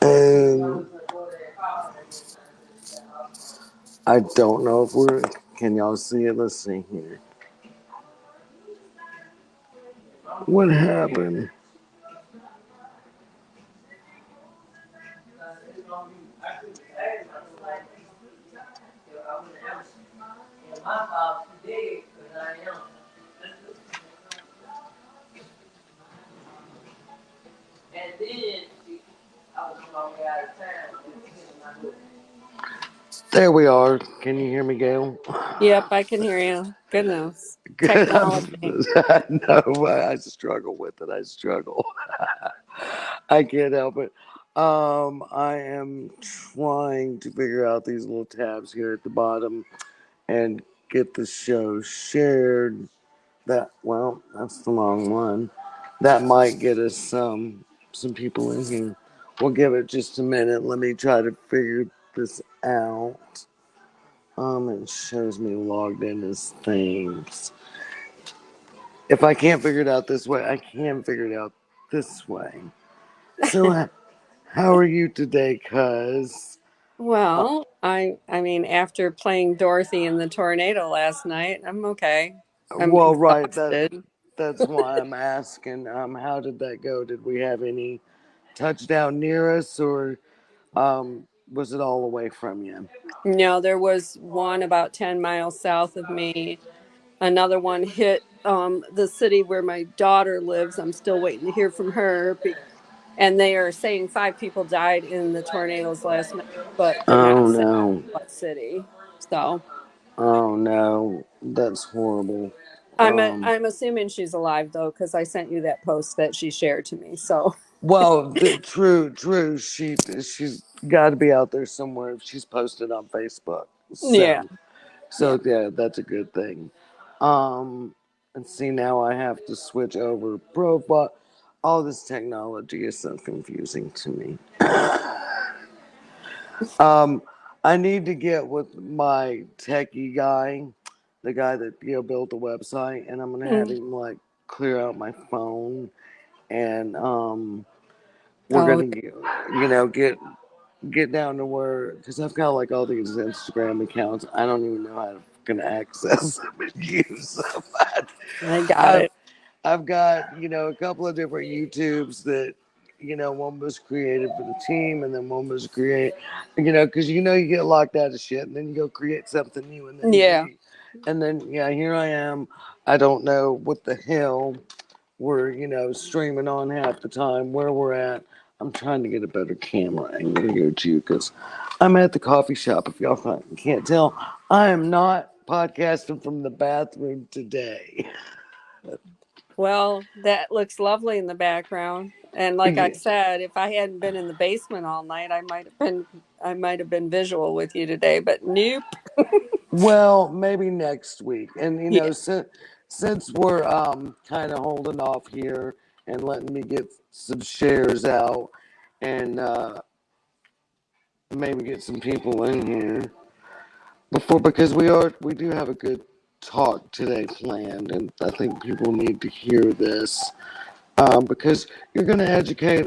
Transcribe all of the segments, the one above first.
And I don't know if we're. Can y'all see it? Let's see here. What happened? There we are. Can you hear me, Gail? Yep, I can hear you. Goodness. Good. Technology. No, I struggle with it. I struggle. I can't help it. I am trying to figure out these little tabs here at the bottom and get the show shared. That's the wrong one. That might get us some people in here. We'll give it just a minute. Let me try to figure this out. It shows me logged in as things. If I can't figure it out this way, I can figure it out this way. So, how are you today, cuz? Uh, Well, I mean, after playing Dorothy in the tornado last night, I'm okay. I'm well, right. exhausted. That's why I'm asking. How did that go? Did we have any touchdown near us, or was it all away from you? No, there was one about 10 miles south of me. Another one hit the city where my daughter lives. I'm still waiting to hear from her. And they are saying 5 people died in the tornadoes last night, but they're not Oh saying no! what city. So Oh no! That's horrible. I'm assuming she's alive though, because I sent you that post that she shared to me. So Well, true, true. She's got to be out there somewhere. If she's posted on Facebook, yeah, yeah. yeah, that's a good thing. Um, and see now I have to switch over profile. All this technology is so confusing to me. Um, I need to get with my techie guy, the guy that built the website, and I'm gonna have Mm. him like clear out my phone, and we're Oh gonna get down to where because I've got like all these Instagram accounts, I don't even know how to gonna access them and use them. I got I've it. I've got a couple of different YouTubes that one was created for the team and then one was create because you get locked out of shit and then you go create something new Yeah. and then yeah, here I am. I don't know what the hell we're streaming on half the time where we're at. I'm trying to get a better camera angle here too because I'm at the coffee shop. If y'all can't tell, I am not podcasting from the bathroom today. Well, that looks lovely in the background. And like I said, if I hadn't been in the basement all night, I might have been visual with you today, but nope. Well, maybe next week. And Yeah. since we're kind of holding off here and letting me get some shares out and maybe get some people in here before because we do have a good talk today planned and I think people need to hear this because you're going to educate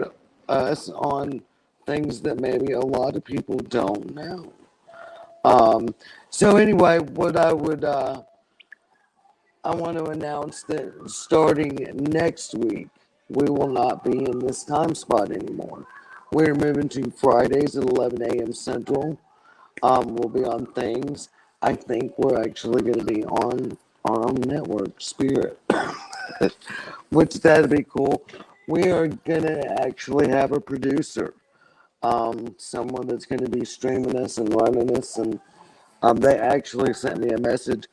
us on things that maybe a lot of people don't know. Um, so anyway, what I want to announce that starting next week, we will not be in this time spot anymore. We're moving to Fridays at 11 a.m. Central. We'll be on things. I think we're actually going to be on our own network, Spirit, which that'd be cool. We are going to actually have a producer, someone that's going to be streaming us and running us. And they actually sent me a message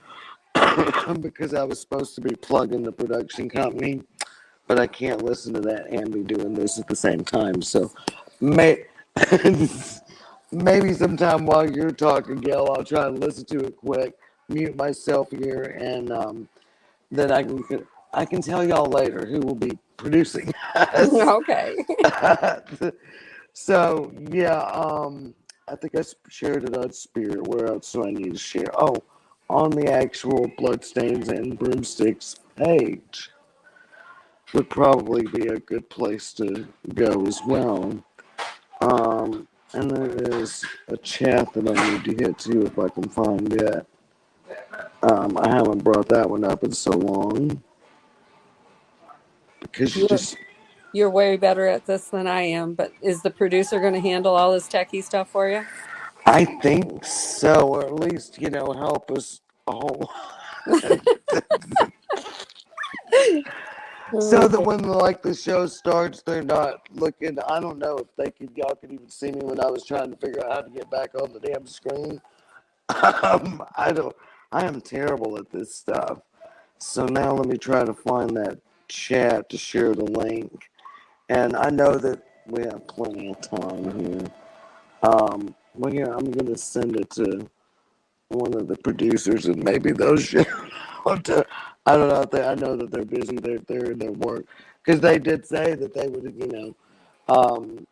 because I was supposed to be plugging the production company, but I can't listen to that and be doing this at the same time. So, may maybe sometime while you're talking, Gail, I'll try to listen to it quick, mute myself here, and then I can tell y'all later who will be producing us. Okay. So yeah, I think I shared it on Spirit. Where else do I need to share? Oh, on the actual Bloodstains and Broomsticks page. would probably be a good place to go as well. And there is a chat that I need to hit to if I can find it. I haven't brought that one up in so long because you You're just. you're way better at this than I am, but is the producer going to handle all this techie stuff for you? I think so, or at least help us all, so that Oh, when like the show starts, they're not looking. I don't know if y'all could even see me when I was trying to figure out how to get back on the damn screen. I don't. I am terrible at this stuff. So now let me try to find that chat to share the link. And I know that we have plenty of time here. Well, here, I'm going to send it to one of the producers and maybe they'll share it to, I don't know if I know that they're busy. They're in their work. Because they did say that they would, um,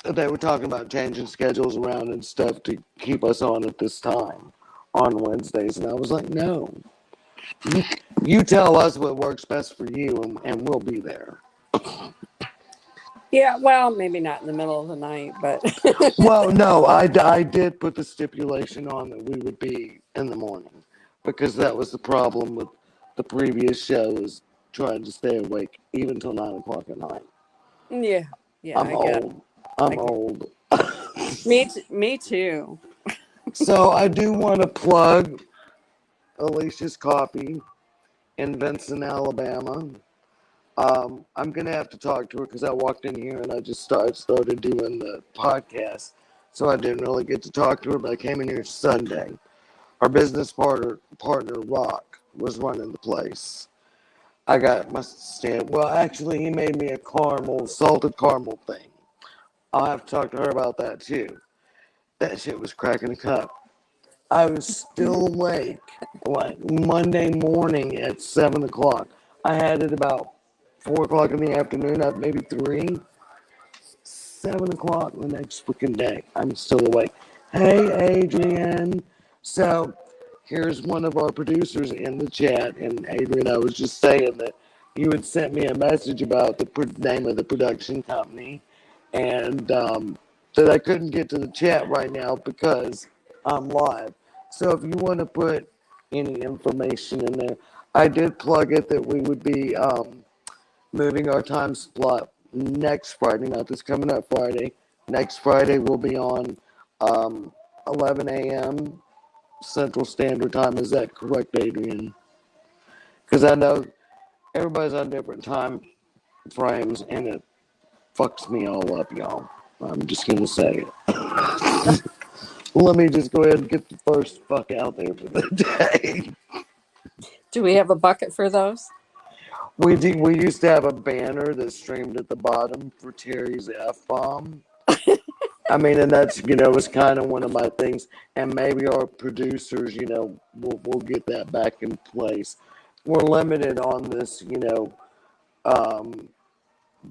they were talking about changing schedules around and stuff to keep us on at this time on Wednesdays. And I was like, no. You, you tell us what works best for you, and we'll be there. yeah, well, maybe not in the middle of the night, but Well, no, I did put the stipulation on that we would be in the morning because that was the problem with the previous show is trying to stay awake even till 9 o'clock at night. yeah, yeah, I'm I get, old. I I'm get. old. Me too. So I do want to plug Alicia's Coffee in Vincent, Alabama. I'm gonna have to talk to her because I walked in here and I just started doing the podcast, so I didn't really get to talk to her. But I came in here Sunday. Our business partner Rock was running the place. I got my stand. Well, actually, he made me a salted caramel thing. I'll have to talk to her about that too. That shit was cracking a cup. I was still awake like Monday morning at 7 o'clock. I had it about 4 o'clock in the afternoon, up maybe 7 o'clock the next freaking day. I'm still awake. Hey, Adrian. So here's one of our producers in the chat, and Adrian, I was just saying that you had sent me a message about the name of the production company, and that I couldn't get to the chat right now because I'm live. So if you want to put any information in there, I did plug it that we would be moving our time slot next Friday, not this coming up Friday. Next Friday we'll be on um, 11 a.m. Central Standard Time. Is that correct, Adrian? Because I know everybody's on different time frames, and it fucks me all up, y'all. I'm just gonna say it. Let me just go ahead and get the first fuck out there for the day. Do we have a bucket for those? We used to have a banner that streamed at the bottom for Terry's F bomb. I mean, and that's was kind of one of my things, and maybe our producers, will get that back in place. We're limited on this, Um,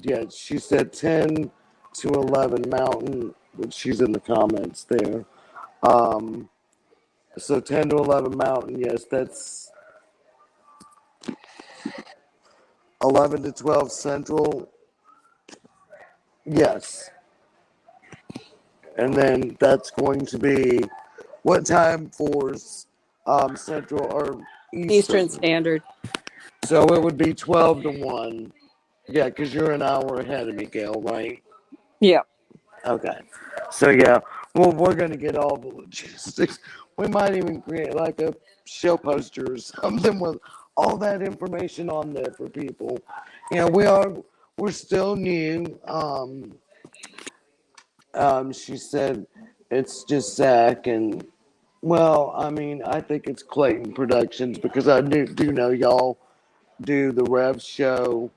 yeah, she said 10 to 11 Mountain, which she's in the comments there. Um, so 10 to 11 Mountain, yes, that's 11 to 12 Central, yes, and then that's going to be what time for Central or Eastern Eastern? Standard. So it would be 12 to 1. Yeah, because you're an hour ahead of me, Gail, right? Yeah. Okay. So yeah, well, we're gonna get all the logistics. We might even create like a show poster or something with all that information on there for people. We're still new. She said it's just Zach and well, I mean, I think it's Clayton Productions because I do know y'all do the Rev show.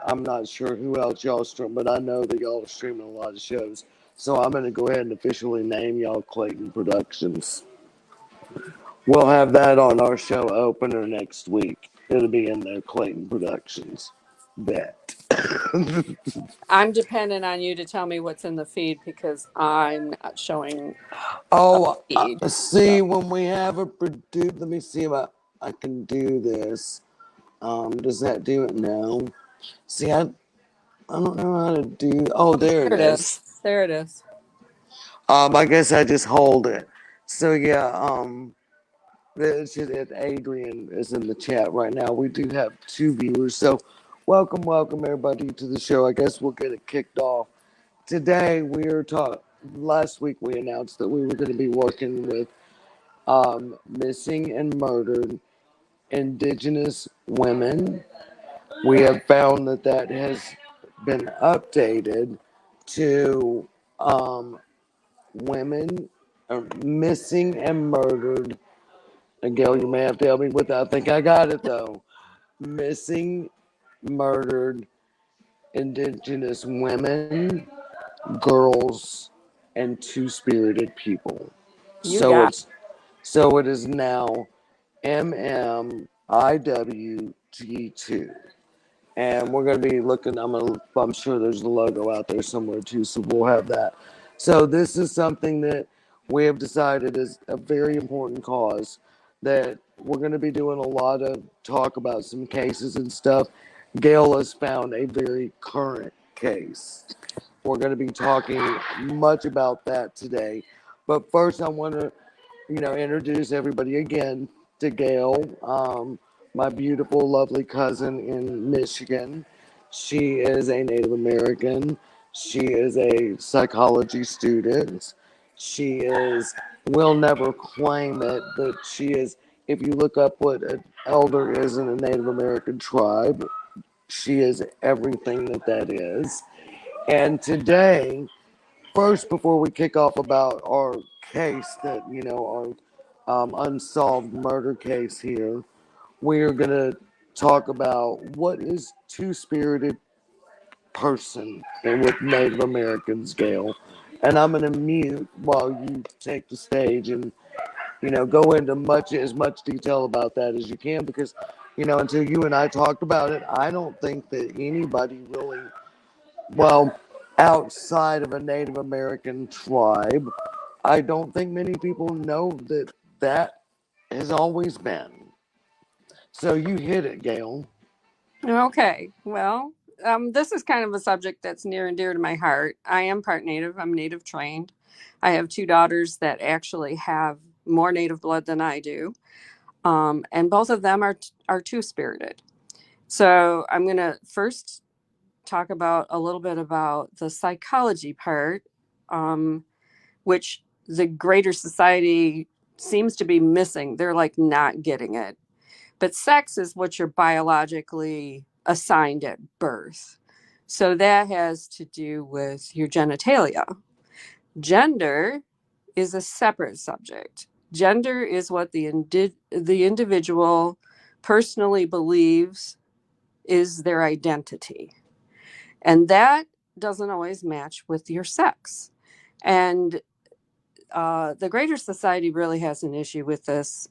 I'm not sure who else y'all stream, but I know that y'all are streaming a lot of shows. So I'm going to go ahead and officially name y'all Clayton Productions. We'll have that on our show opener next week. It'll be in there, Clayton Productions. Bet. I'm dependent on you to tell me what's in the feed because I'm not showing a Oh, feed. So see, when we have a produce, let me see if I can do this. Does that do it? No. See, I don't know how to do. Oh, there it There it is. is. There it is. I guess I just hold it. So yeah, Adrian is in the chat right now. We do have two viewers, so welcome everybody to the show. I guess we'll get it kicked off. Today we are talking. Last week we announced that we were going to be working with missing and murdered Indigenous women. We have found that that has been updated to um, women are missing and murdered. And Gail, you may have to help me with that. I think I got it though. Missing, murdered, indigenous women, girls, and two-spirited people. You So got it's so it is now MMIWG2. And we're going to be looking. I'm sure there's a logo out there somewhere too, so we'll have that. So this is something that we have decided is a very important cause that we're going to be doing a lot of talk about some cases and stuff. Gail has found a very current case. We're going to be talking much about that today. But first, I want to introduce everybody again to Gail, my beautiful, lovely cousin in Michigan. She is a Native American. She is a psychology student. She is, will never claim it, but she is, if you look up what an elder is in a Native American tribe, she is everything that that is. And today, first, before we kick off about our case that, our unsolved murder case here, we're going to talk about what is two spirited person and with Native Americans, Gail. And I'm going to mute while you take the stage and, go into as much detail about that as you can because, until you and I talked about it, I don't think that anybody really, well, outside of a Native American tribe, I don't think many people know that that has always been. So you hit it, Gail. it. Okay. Well, this is kind of a subject that's near and dear to my heart. I am part Native. I'm Native trained. I have two daughters that actually have more Native blood than I do, and both of them are two spirited. So I'm going to first talk about a little bit about the psychology part, um, which the greater society seems to be missing. They're like not getting it. But sex is what you're biologically assigned at birth. So that has to do with your genitalia. Gender is a separate subject. Gender is what the individual personally believes is their identity. And that doesn't always match with your sex. And the Greater Society really has an issue with this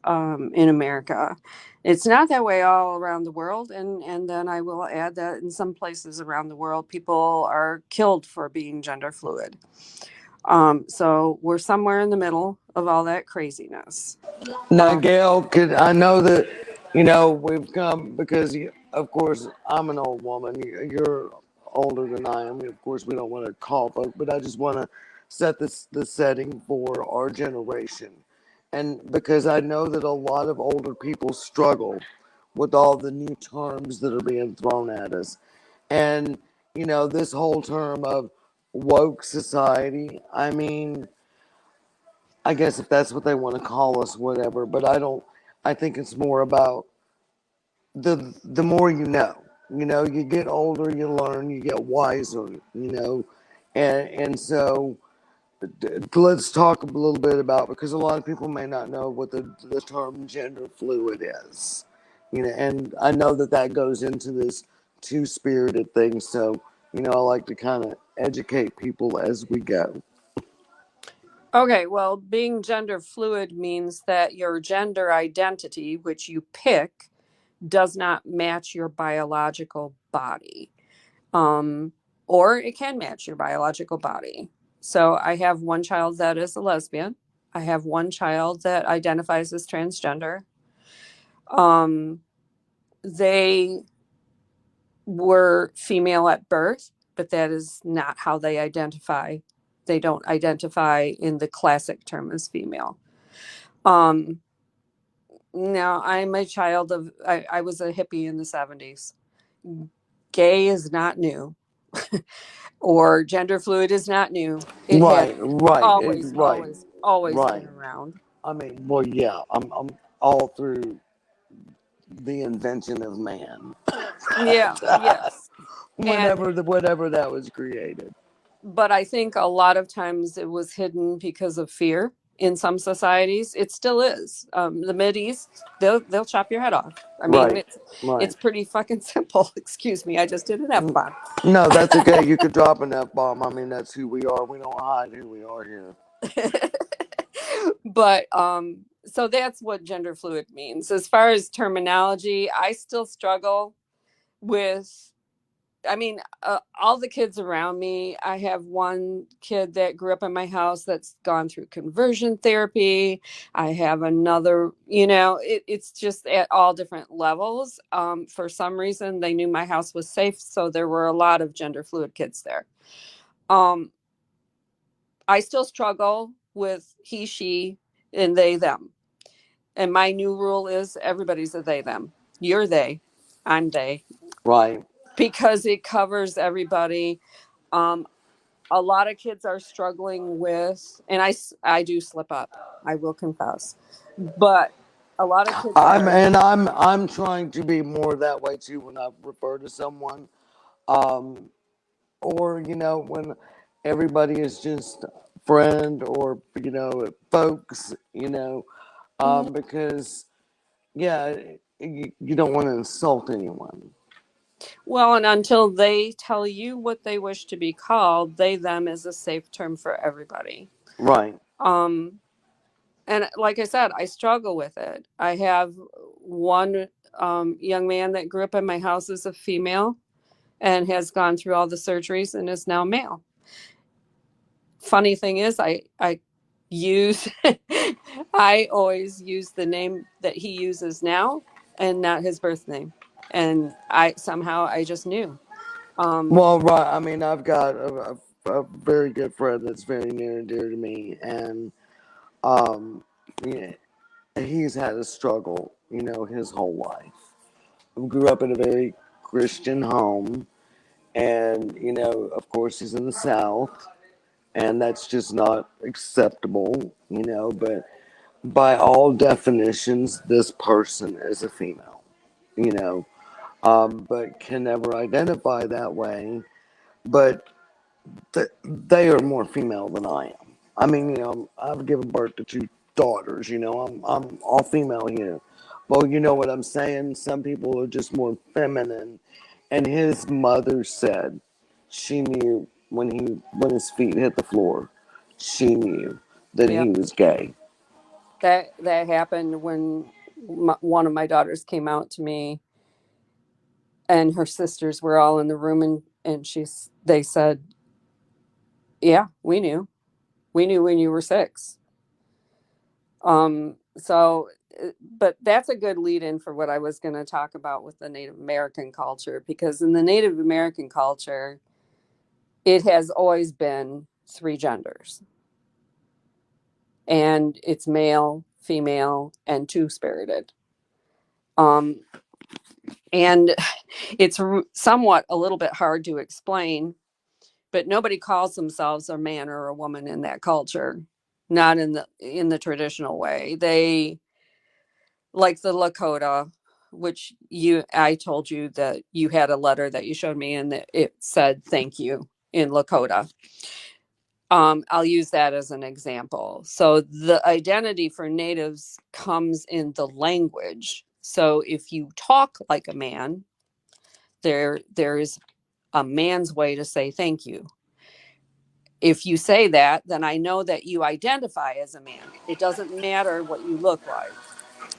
in America. It's not that way all around the world. And then I will add that in some places around the world, people are killed for being gender fluid. So we're somewhere in the middle of all that craziness. Now, Um, Gail, could I know that we've come because of course I'm an old woman. You're older than I am. Of course, we don't want to call folk, but I just want to set the setting for our generation, and because I know that a lot of older people struggle with all the new terms that are being thrown at us, and this whole term of woke society. I mean, I guess if that's what they want to call us, whatever. But I don't. I think it's more about the more you know. You get older, you learn, you get wiser. And so let's talk a little bit about because a lot of people may not know what the term gender fluid is. And I know that that goes into this two spirited thing. So I like to kind of educate people as we go. okay, well, being gender fluid means that your gender identity, which you pick, does not match your biological body. Um, or it can match your biological body. So I have one child that is a lesbian. I have one child that identifies as transgender. Um, they were female at birth, but that is not how they identify. They don't identify in the classic term as female. Um, Now, I'm a child of, I was a hippie in the 70s. Gay is not new, or gender fluid is not new. It has Right, right, always, right, always, always been right. around. I mean, well, yeah, I'm all through the invention of man. Yeah, yes. And Whatever that was created. but I think a lot of times it was hidden because of fear in some societies. It still is. The Mid East, they'll chop your head off. I mean, Right, right. it's pretty fucking simple. Excuse me, I just did an F bomb. No, that's okay. You could drop an F bomb. I mean, that's who we are. We don't hide who we are here. But so that's what gender fluid means. As far as terminology, I still struggle with, I mean, all the kids around me. I have one kid that grew up in my house that's gone through conversion therapy. I have another, it's just at all different levels. For some reason, they knew my house was safe, so there were a lot of gender fluid kids there. Um, I still struggle with he, she, and they, them. And my new rule is everybody's a they, them. You're they, I'm they, Right. because it covers everybody. Um, a lot of kids are struggling with, and I do slip up, I will confess, but a lot of kids are, I'm trying to be more that way too when I refer to someone. Um, or when everybody is just friend or folks. mhm. Because yeah, you don't want to insult anyone. Well, and until they tell you what they wish to be called, they, them is a safe term for everybody. Right. Um, and like I said, I struggle with it. I have one young man that grew up in my house as a female and has gone through all the surgeries and is now male. Funny thing is, I use I always use the name that he uses now and not his birth name, and I just knew. Um, Well, right. I mean, I've got a very good friend that's very near and dear to me, and um, yeah, he's had a struggle, his whole life. Grew up in a very Christian home, and of course, he's in the South, and that's just not acceptable, But by all definitions, this person is a female, you know, but can never identify that way. But they are more female than I am. I mean, I've given birth to two daughters. I'm all female here. Well, you know what I'm saying. Some people are just more feminine, and his mother said she knew when his feet hit the floor. She knew that yeah, he was gay. that happened when one of my daughters came out to me, and her sisters were all in the room, and they said, "Yeah, we knew when you were 6." So, but that's a good lead in for what I was going to talk about with the Native American culture, because in the Native American culture, it has always been three genders, and it's male, female, and two spirited. Um, and it's somewhat a little bit hard to explain, but nobody calls themselves a man or a woman in that culture, not in the traditional way. They, like the Lakota, which I told you that you had a letter that you showed me and that it said thank you in Lakota. I'll use that as an example. So the identity for natives comes in the language. So if you talk like a man, there is a man's way to say thank you. If you say that, then I know that you identify as a man. It doesn't matter what you look like.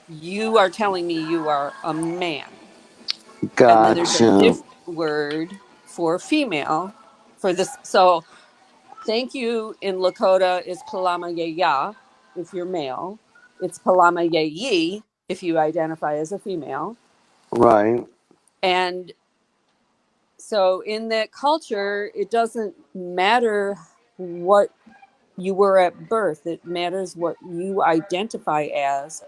You are telling me you are a man. And then there's a Gotcha. different word for female for this. So thank you in Lakota is Palama Yeya if you're male. It's Palama Yeyi if you identify as a female. Right. And so in that culture, it doesn't matter what you were at birth, it matters what you identify as,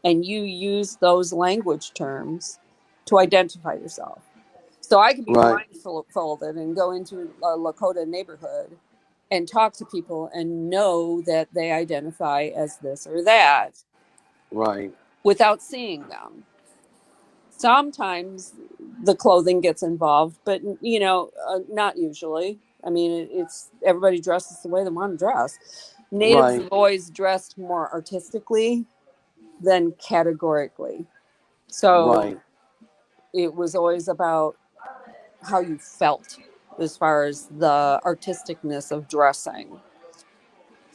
and you use those language terms to identify yourself. So I could be Right. blindfolded and go into a Lakota neighborhood and talk to people and know that they identify as this or that Right. without seeing them. Sometimes the clothing gets involved, but not usually. I mean, it's everybody dresses the way they want to dress. Natives Right. have always dressed more artistically than categorically. So Right. it was always about how you felt as far as the artisticness of dressing.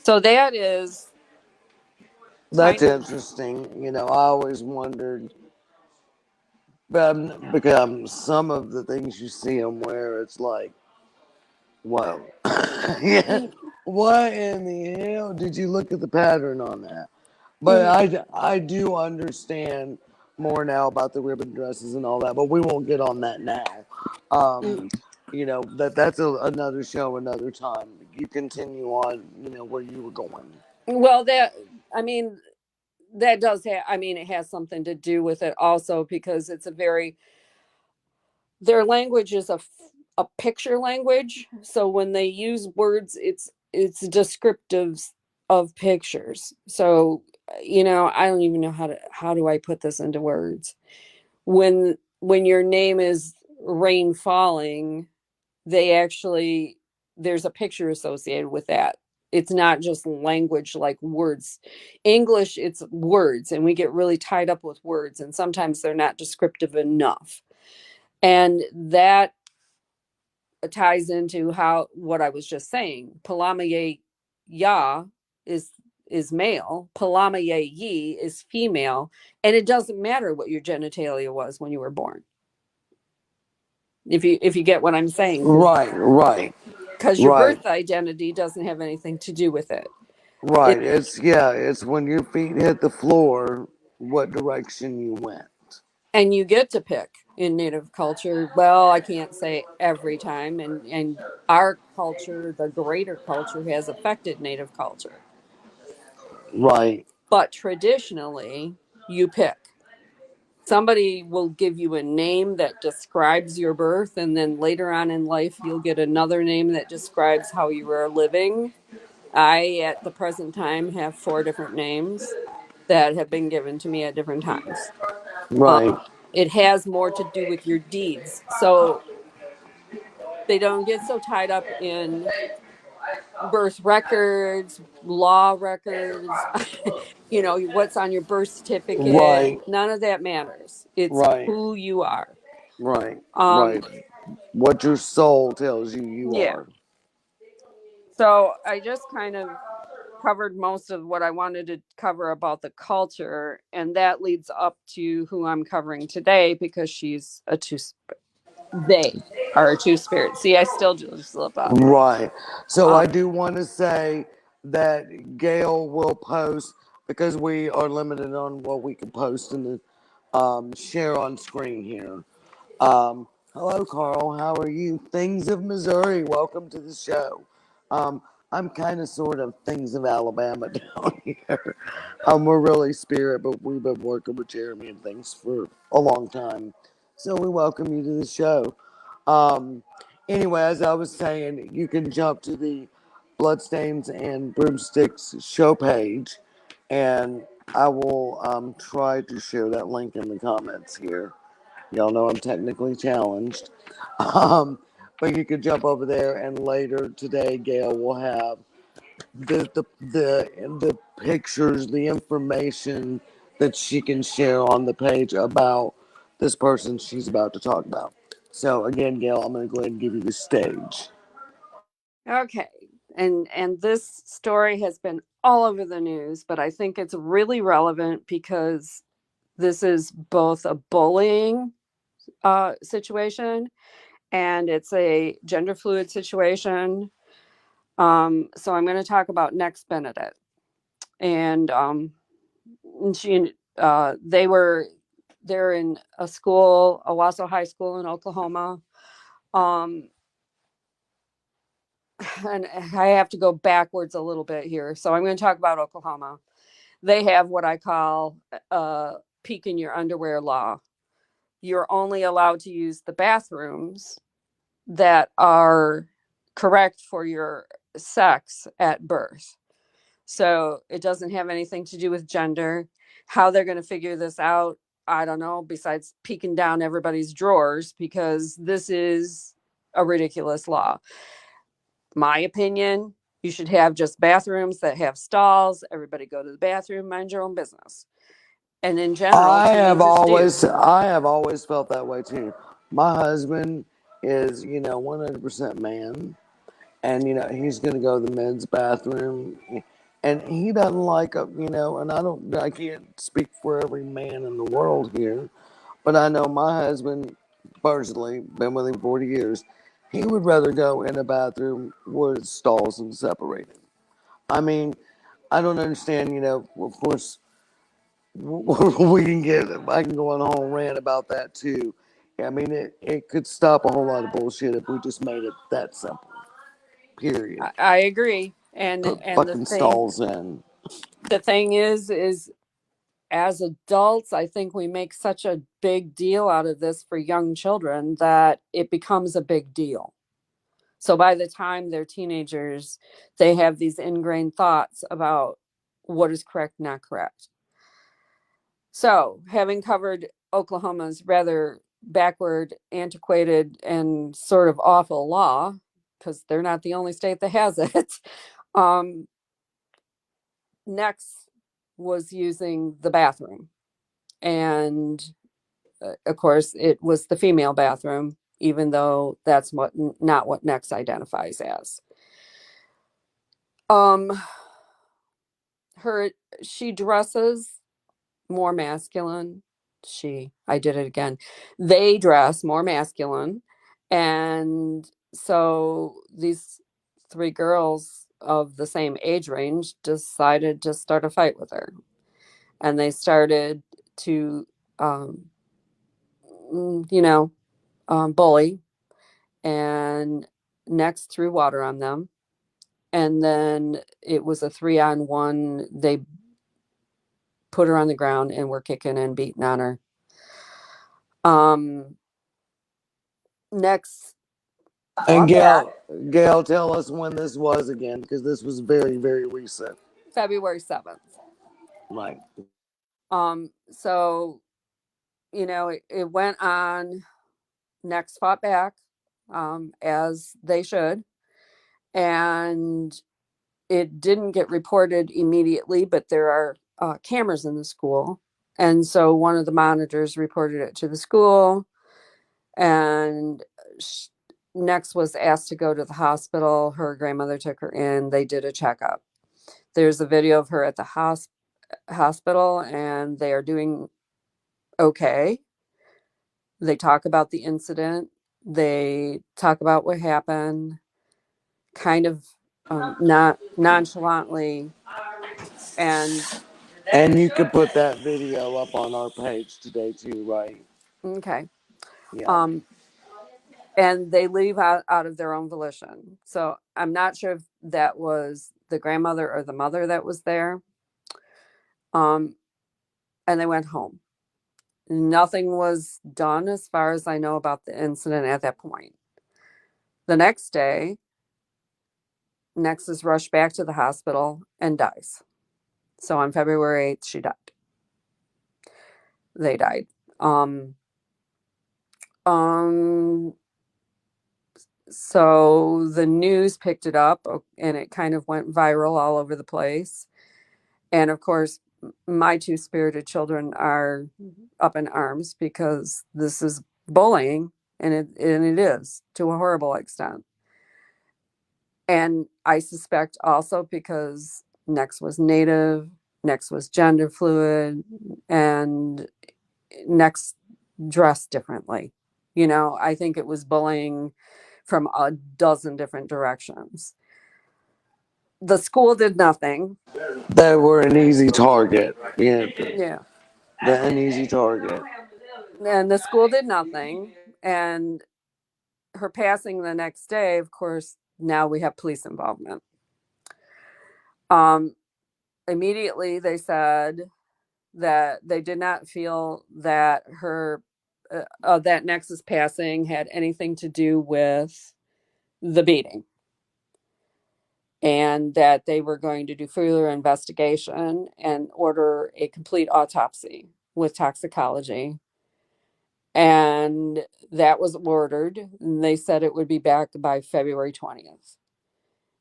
So that is That's kind of. interesting. I always wondered, because some of the things you see them wear, it's like, whoa. Yeah. What in the hell? Did you look at the pattern on that? But Mhm. I do understand more now about the ribbon dresses and all that, but we won't get on that now. Um, that's another show, another time. You continue on, where you were going. Well, I mean, that does have, I mean, it has something to do with it also because it's a very, their language is a picture language. So when they use words, it's descriptives of pictures. So, I don't even know how do I put this into words. When your name is Rain Falling, they actually, there's a picture associated with that. It's not just language like words. English, it's words, and we get really tied up with words, and sometimes they're not descriptive enough. And that ties into how what I was just saying. Palamaye ya is male, Palamaye yi is female, and it doesn't matter what your genitalia was when you were born. If you get what I'm saying, Right, right, because your right, birth identity doesn't have anything to do with it. right. It It's when your feet hit the floor, what direction you went. and you get to pick in native culture. Well, I can't say every time, and our culture, the greater culture, has affected native culture, Right, but traditionally, you pick. Somebody will give you a name that describes your birth, and then later on in life, you'll get another name that describes how you are living. I, at the present time, have four different names that have been given to me at different times. right, It has more to do with your deeds. So they don't get so tied up in birth records, law records, what's on your birth certificate. right, None of that matters. It's right, who you are. right, Um, right. What your soul tells you you yeah. are. So I just kind of covered most of what I wanted to cover about the culture, and that leads up to who I'm covering today because she's a two. They are a two spirit. See, I still just slip up. Right. So Um, I do want to say that Gail will post, because we are limited on what we can post in the share on screen here. Hello, Carl. How are you? Things of Missouri. Welcome to the show. Um, I'm kind of sort of things of Alabama down here. We're really spirit, but we've been working with Jeremy and things for a long time. So we welcome you to the show. Um, anyway, as I was saying, you can jump to the Bloodstains and Broomsticks show page, and I will try to share that link in the comments here. Y'all know I'm technically challenged. Um, but you can jump over there, and later today, Gail will have the pictures, the information that she can share on the page about this person she's about to talk about. So again, Gail, I'm going to go ahead and give you the stage. okay. And this story has been all over the news, but I think it's really relevant because this is both a bullying situation and it's a gender fluid situation. So I'm going to talk about Next Benedict, and she they were they're in a school, Owasso High School in Oklahoma. Um, and I have to go backwards a little bit here. So I'm going to talk about Oklahoma. They have what I call peek in your underwear law. You're only allowed to use the bathrooms that are correct for your sex at birth. So it doesn't have anything to do with gender. How they're going to figure this out, I don't know, besides peeking down everybody's drawers, because this is a ridiculous law. My opinion, you should have just bathrooms that have stalls. Everybody go to the bathroom, mind your own business. And in general, teenagers do. I have always felt that way too. My husband is, 100% man, and he's gonna go to the men's bathroom, and he doesn't like and I can't speak for every man in the world here, but I know my husband personally, been with him 40 years. He would rather go in a bathroom with stalls and separated. I mean, I don't understand. Of course, we can get. I can go on a whole rant about that too. I mean, it could stop a whole lot of bullshit if we just made it that simple. Period. I agree. And Put and fucking stalls in. the thing is as adults, I think we make such a big deal out of this for young children that it becomes a big deal. So by the time they're teenagers, they have these ingrained thoughts about what is correct, not correct. So, having covered Oklahoma's rather backward, antiquated, and sort of awful law, because they're not the only state that has it, um, next was using the bathroom. And of course, it was the female bathroom, even though that's not what Next identifies as. Um, her she dresses more masculine. I did it again. They dress more masculine, and so these three girls of the same age range decided to start a fight with her, and they started to, um, you know, bully, and next threw water on them. And then it was a 3-on-1. They put her on the ground and were kicking and beating on her. Um, Next And fought back Gail, tell us when this was again, because this was very, very recent. February 7th. Like, So, it went on. Next fought back, as they should. And it didn't get reported immediately, but there are cameras in the school. And so one of the monitors reported it to the school, and Next was asked to go to the hospital. Her grandmother took her in. They did a checkup. There's a video of her at the hospital, and they are doing okay. They talk about the incident. They talk about what happened, kind of not nonchalantly. And and you could put that video up on our page today too, right? okay. Yeah. Um, and they leave out of their own volition. So I'm not sure if that was the grandmother or the mother that was there. Um, and they went home. Nothing was done as far as I know about the incident at that point. The next day, Next is rushed back to the hospital and dies. So on February 8th, she died. They died. Um, um, so the news picked it up, and it kind of went viral all over the place. And of course, my two spirited children are up in arms because this is bullying, and it is to a horrible extent. And I suspect also because Next was native, Next was gender fluid, and Next dressed differently. I think it was bullying from a dozen different directions. The school did nothing. They were an easy target. Yeah, Yeah. an easy target. and the school did nothing. And her passing the next day, of course, now we have police involvement. Um, Immediately they said that they did not feel that her that Nexus passing had anything to do with the beating, and that they were going to do further investigation and order a complete autopsy with toxicology. And that was ordered, and they said it would be back by February 20th.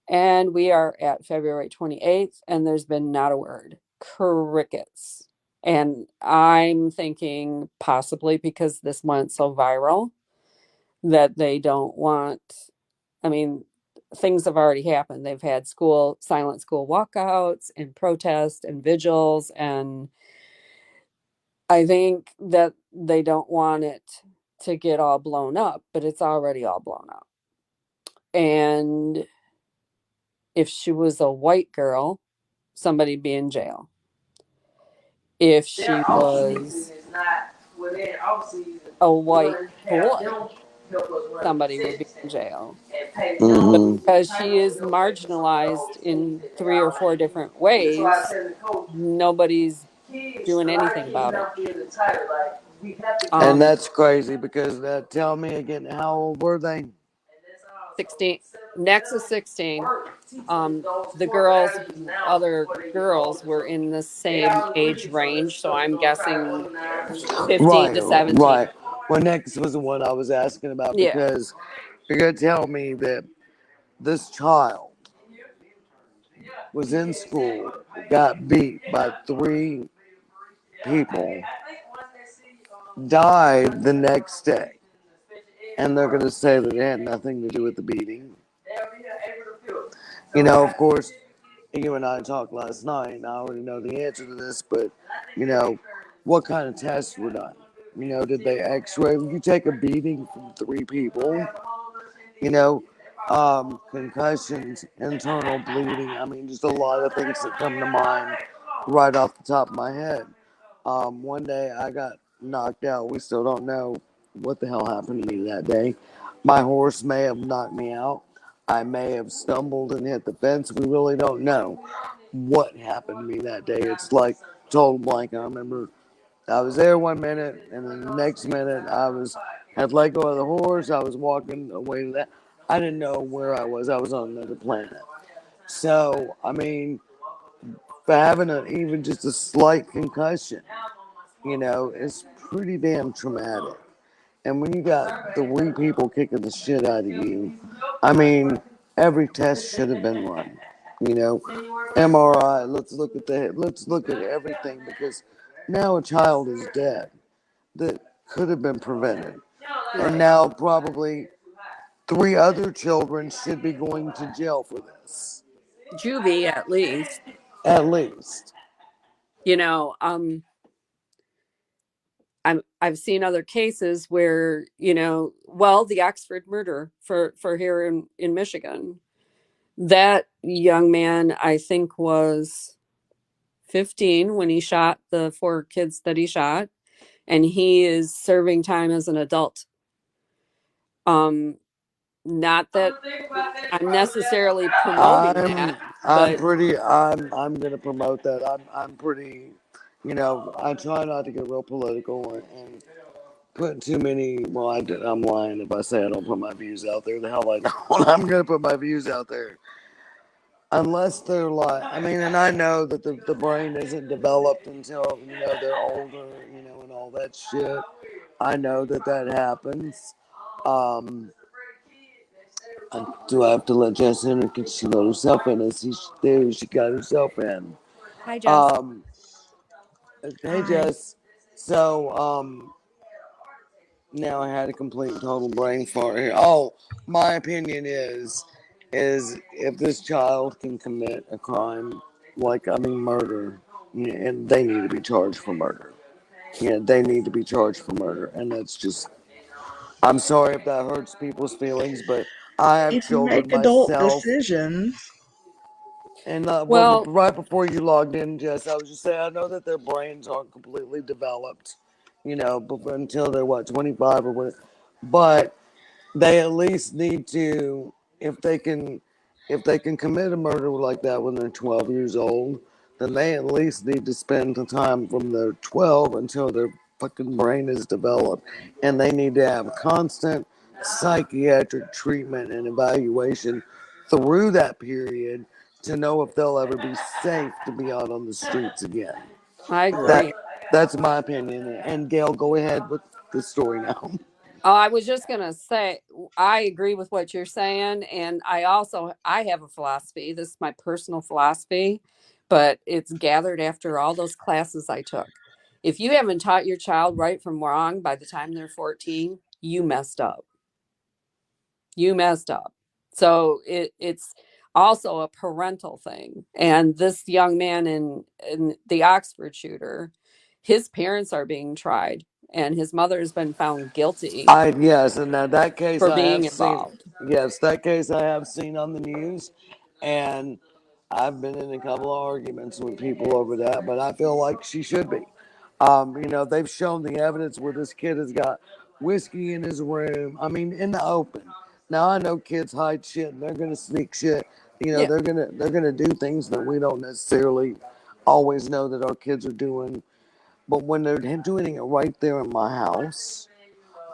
And we are at February 28th, and there's been not a word. Crickets. And I'm thinking possibly because this went so viral that they don't want, I mean, things have already happened. They've had silent school walkouts and protests and vigils. And I think that they don't want it to get all blown up, but it's already all blown up. And if she was a white girl, somebody'd be in jail. If she was a white boy, somebody would be in jail. But Mm-hmm. because she is marginalized in three or four different ways, nobody's doing anything about it. And Um, that's crazy because tell me again, how old were they? 16, Nexus 16. The girls, other girls were in the same age range. So I'm guessing 15 Right, to 17. right. Well, next was the one I was asking about Yeah. because you're gonna tell me that this child was in school, got beat by three people, died the next day, and they're gonna say that it had nothing to do with the beating. Of course, you and I talked last night, and I already know the answer to this, but you know, what kind of tests were done? Did they X-ray? You take a beating from three people, you know, concussions, internal bleeding. I mean, just a lot of things that come to mind right off the top of my head. One day I got knocked out. We still don't know what the hell happened to me that day. My horse may have knocked me out. I may have stumbled and hit the fence. We really don't know what happened to me that day. It's like total blank. I remember I was there one minute, and then the next minute had let go of the horse. I was walking away to that. I didn't know where I was. I was on another planet. So I mean, for having even just a slight concussion, it's pretty damn traumatic. And when you got the three people kicking the shit out of you, I mean, every test should have been run. You know, MRI. Let's look at everything because now a child is dead that could have been prevented, and Right. now probably three other children should be going to jail for this, Juvie, at least. at least. You know, I've seen other cases where, well, the Oxford murder for here in Michigan. That young man, I think, was 15 when he shot the four kids that he shot, and he is serving time as an adult. Um, Not that I'm necessarily promoting I'm that, I'm but pretty I'm gonna promote that. I'm pretty, I try not to get real political and put too many. Well, I'm lying if I say I don't put my views out there. The hell I don't. I'm gonna put my views out there unless they're like. I mean, and I know that the brain isn't developed until they're older, and all that shit. I know that happens. Um, do I have to let Jess in, or can she let herself in? As she got herself in. hi, Jess. Um, hey Hi. Jess. So now I had a complete and total brain fart here. Oh, my opinion is if this child can commit a crime like murder, and they need to be charged for murder. Yeah, they need to be charged for murder, and that's just. I'm sorry if that hurts people's feelings, but I have If you children make adult myself. decisions, And Well, right before you logged in, Jess, I was just saying I know that their brains aren't completely developed, until they're what, 25 or what. But they at least need to, if they can if they can commit a murder like that when they're 12 years old, then they at least need to spend the time from their 12 until their fucking brain is developed, and they need to have constant psychiatric treatment and evaluation through that period to know if they'll ever be safe to be out on the streets again. I That agree. that's my opinion. And Gail, go ahead with the story now. Oh, I was just gonna say I agree with what you're saying, and I have a philosophy. This is my personal philosophy, but it's gathered after all those classes I took. If you haven't taught your child right from wrong by the time they're 14, you messed up. You messed up. So it's also a parental thing. And this young man in the Oxford shooter, his parents are being tried, and his mother has been found guilty I Yes, and now that case for I being have seen. involved. Yes, that case I have seen on the news, and I've been in a couple of arguments with people over that. But I feel like she should be. They've shown the evidence where this kid has got whiskey in his room. I mean, in the open. Now I know kids hide shit and they're gonna sneak shit. Yeah. They're gonna do things that we don't necessarily always know that our kids are doing. But when they're doing it right there in my house,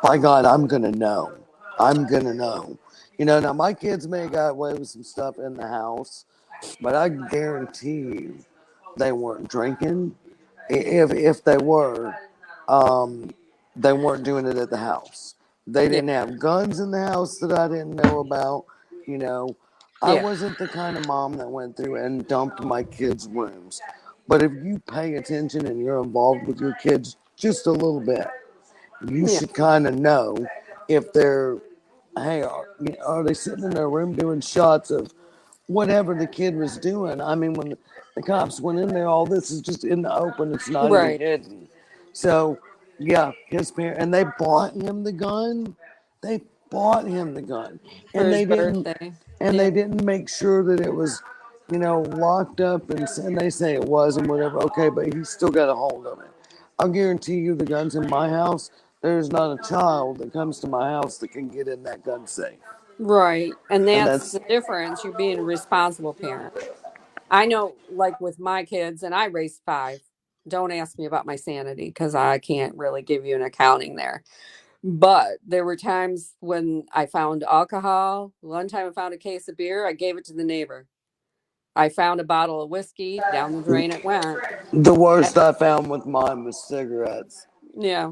by God, I'm gonna know. I'm gonna know. Now my kids may have got away with some stuff in the house, but I guarantee you they weren't drinking. If they were, um, they weren't doing it at the house. They Yeah. didn't have guns in the house that I didn't know about. You know, I Yeah. wasn't the kind of mom that went through and dumped my kids' rooms. But if you pay attention and you're involved with your kids just a little bit, you Yeah. should kind of know if they're, hey, are they sitting in their room doing shots of whatever the kid was doing? I mean, when the cops went in there, all this is just in the open, it's not even Right. hidden. So, yeah, his parents, and they bought him the gun. They bought him the gun. For And his they didn't, birthday. and Yeah. they didn't make sure that it was, locked up, and they say it was and whatever. Okay, but he still got a hold of it. I'll guarantee you the gun's in my house. There's not a child that comes to my house that can get in that gun safe. Right. And And that's that's the difference. You're being a responsible parent. I know, like with my kids, and I raised five. Don't ask me about my sanity because I can't really give you an accounting there. But there were times when I found alcohol. One time I found a case of beer, I gave it to the neighbor. I found a bottle of whiskey, down the drain it went. the Uh, worst I found with mine was cigarettes. Yeah.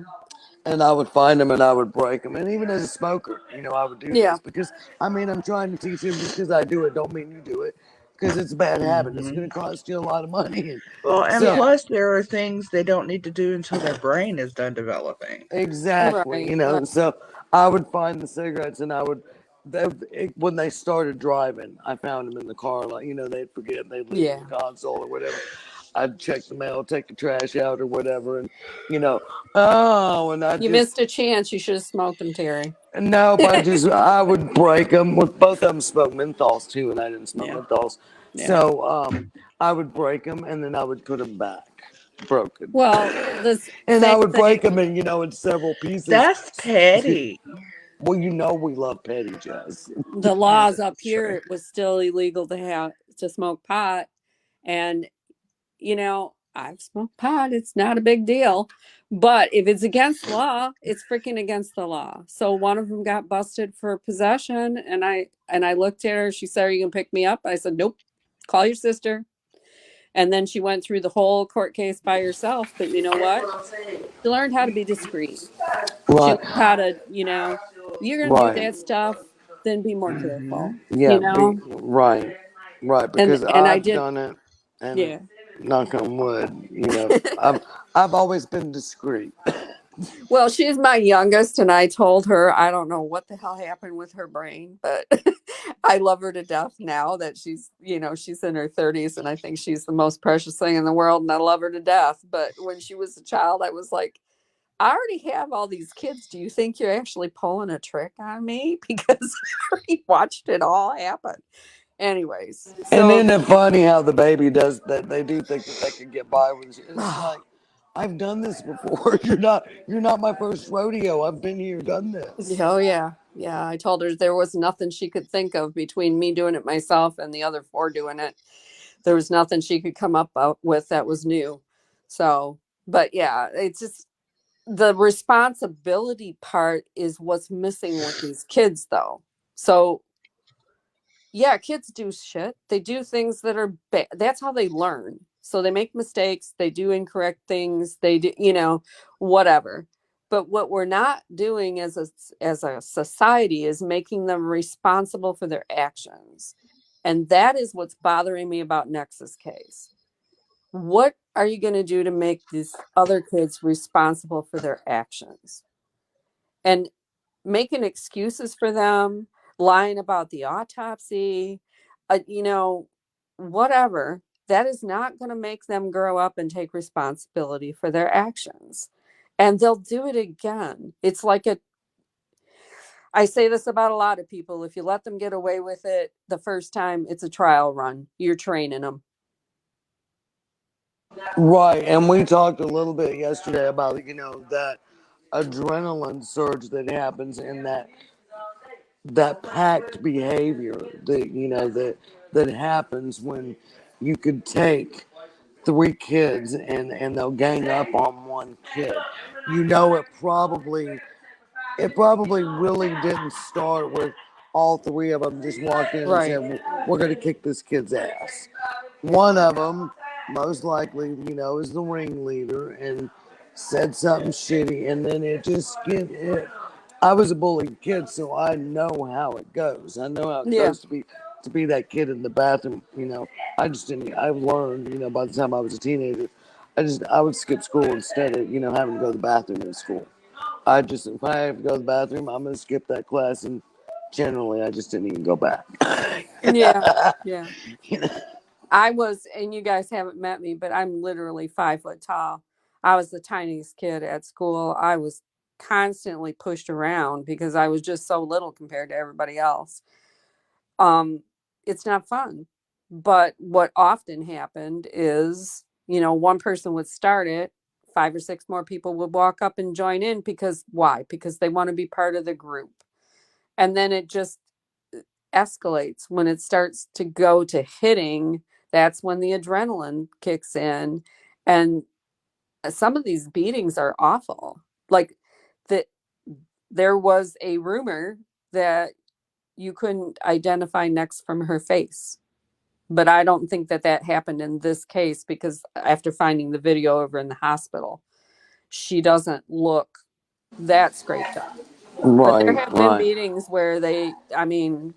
And I would find them and I would break them. And even as a smoker, I would do Yeah. this because I mean I'm trying to teach him just because I do it don't mean you do it because it's a bad habit. It's Hmm. going to cost you a lot of money. Well, and So Yeah. plus there are things they don't need to do until their brain is done developing. exactly, Right. Right. So I would find the cigarettes and I would. When they started driving, I found them in the car. Like they'd forget, and they'd leave them in Yeah. the console or whatever. I'd check the mail, take the trash out or whatever, and you know, oh, and I You just missed a chance. You should have smoked them, Terry. nope. I would break them. With both of them smoked menthols too, and I didn't smoke Yeah, menthols. yeah. So I would break them, and then I would put them back broken, Well, this and I same would break thing. them in several pieces. That's petty. Well, we love petty, Jazz. The Yeah, laws up that's here, true. it was still illegal to smoke pot. And I've smoked pot. It's not a big deal. But if it's against law, it's freaking against the law. So one of them got busted for possession, and I looked at her. She said, "Are you gonna pick me up?" I said, "Nope. Call your sister." And then she went through the whole court case by herself. But you know what? She learned how to be discreet. She Right, learned how to, you're gonna do right. that stuff, then be more Hmm. careful. Yeah, You be know? right, right. And Because and I I've did, done it, and yeah. knock on wood, I've always been discreet. Well, she's my youngest, and I told her I don't know what the hell happened with her brain, but I love her to death now that she's in her 30s, and I think she's the most precious thing in the world, and I love her to death. But when she was a child, I was like, I already have all these kids. Do you think you're actually pulling a trick on me? Because I already watched it all happen. Anyways, And so isn't it funny how the baby does that? They do think that they can get by with it. And it's like, I've done this before. You're not my first rodeo. I've been here, done this. Oh yeah, yeah. I told her there was nothing she could think of between me doing it myself and the other four doing it. There was nothing she could come up with that was new. So, but yeah, it's just the responsibility part is what's missing with these kids, though. So yeah, kids do shit. They do things that are bad. That's how they learn. So they make mistakes, they do incorrect things, they do, whatever. But what we're not doing as a society is making them responsible for their actions. And that is what's bothering me about Nexus case. What are you going to do to make these other kids responsible for their actions? And making excuses for them, lying about the autopsy, whatever, that is not going to make them grow up and take responsibility for their actions. And they'll do it again. It's like I say this about a lot of people. If you let them get away with it the first time, it's a trial run. You're training them. Right, and we talked a little bit yesterday about that adrenaline surge that happens in that packed behavior that happens when you could take three kids and they'll gang up on one kid. It probably really didn't start with all three of them just walked in and Right. said, we're going to kick this kid's ass. One of them, most likely, is the ringleader and said something shitty, and then it just get it. I was a bullied kid, so I know how it goes. I know how it Yeah. goes to be that kid in the bathroom. I just didn't. I learned, by the time I was a teenager, I would skip school instead of having to go to the bathroom in school. If I have to go to the bathroom, I'm gonna skip that class, and generally I just didn't even go back. Yeah. Yeah. you know, I was, and you guys haven't met me, but I'm literally 5 foot tall. I was the tiniest kid at school. I was constantly pushed around because I was just so little compared to everybody else. Um, it's not fun. But what often happened is, one person would start it, five or six more people would walk up and join in because why? Because they want to be part of the group. And then it just escalates when it starts to go to hitting. That's when the adrenaline kicks in. And some of these beatings are awful. Like that there was a rumor that you couldn't identify next from her face. But I don't think that that happened in this case because after finding the video over in the hospital, she doesn't look that scraped up. But there right, have been right, beatings where I mean,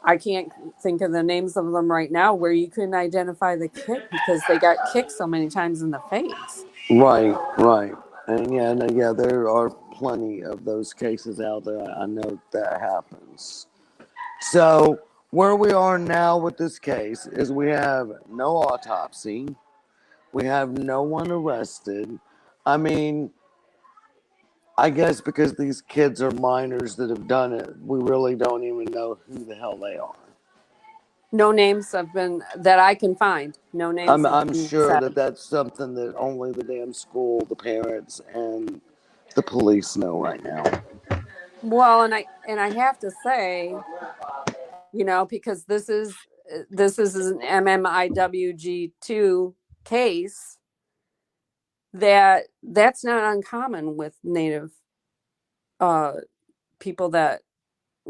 I can't think of the names of them right now where you couldn't identify the kid because they got kicked so many times in the face. right, right. And yeah, no, yeah, there are plenty of those cases out there. I know that happens. So where we are now with this case is we have no autopsy. We have no one arrested. I mean, I guess because these kids are minors that have done it, we really don't even know who the hell they are. No names have been that I can find. No names I'm have I'm been sure that said. that's something that only the damn school, the parents, and the police know right now. Well, and I have to say, because this is an MMIWG2 case that's not uncommon with native uh people that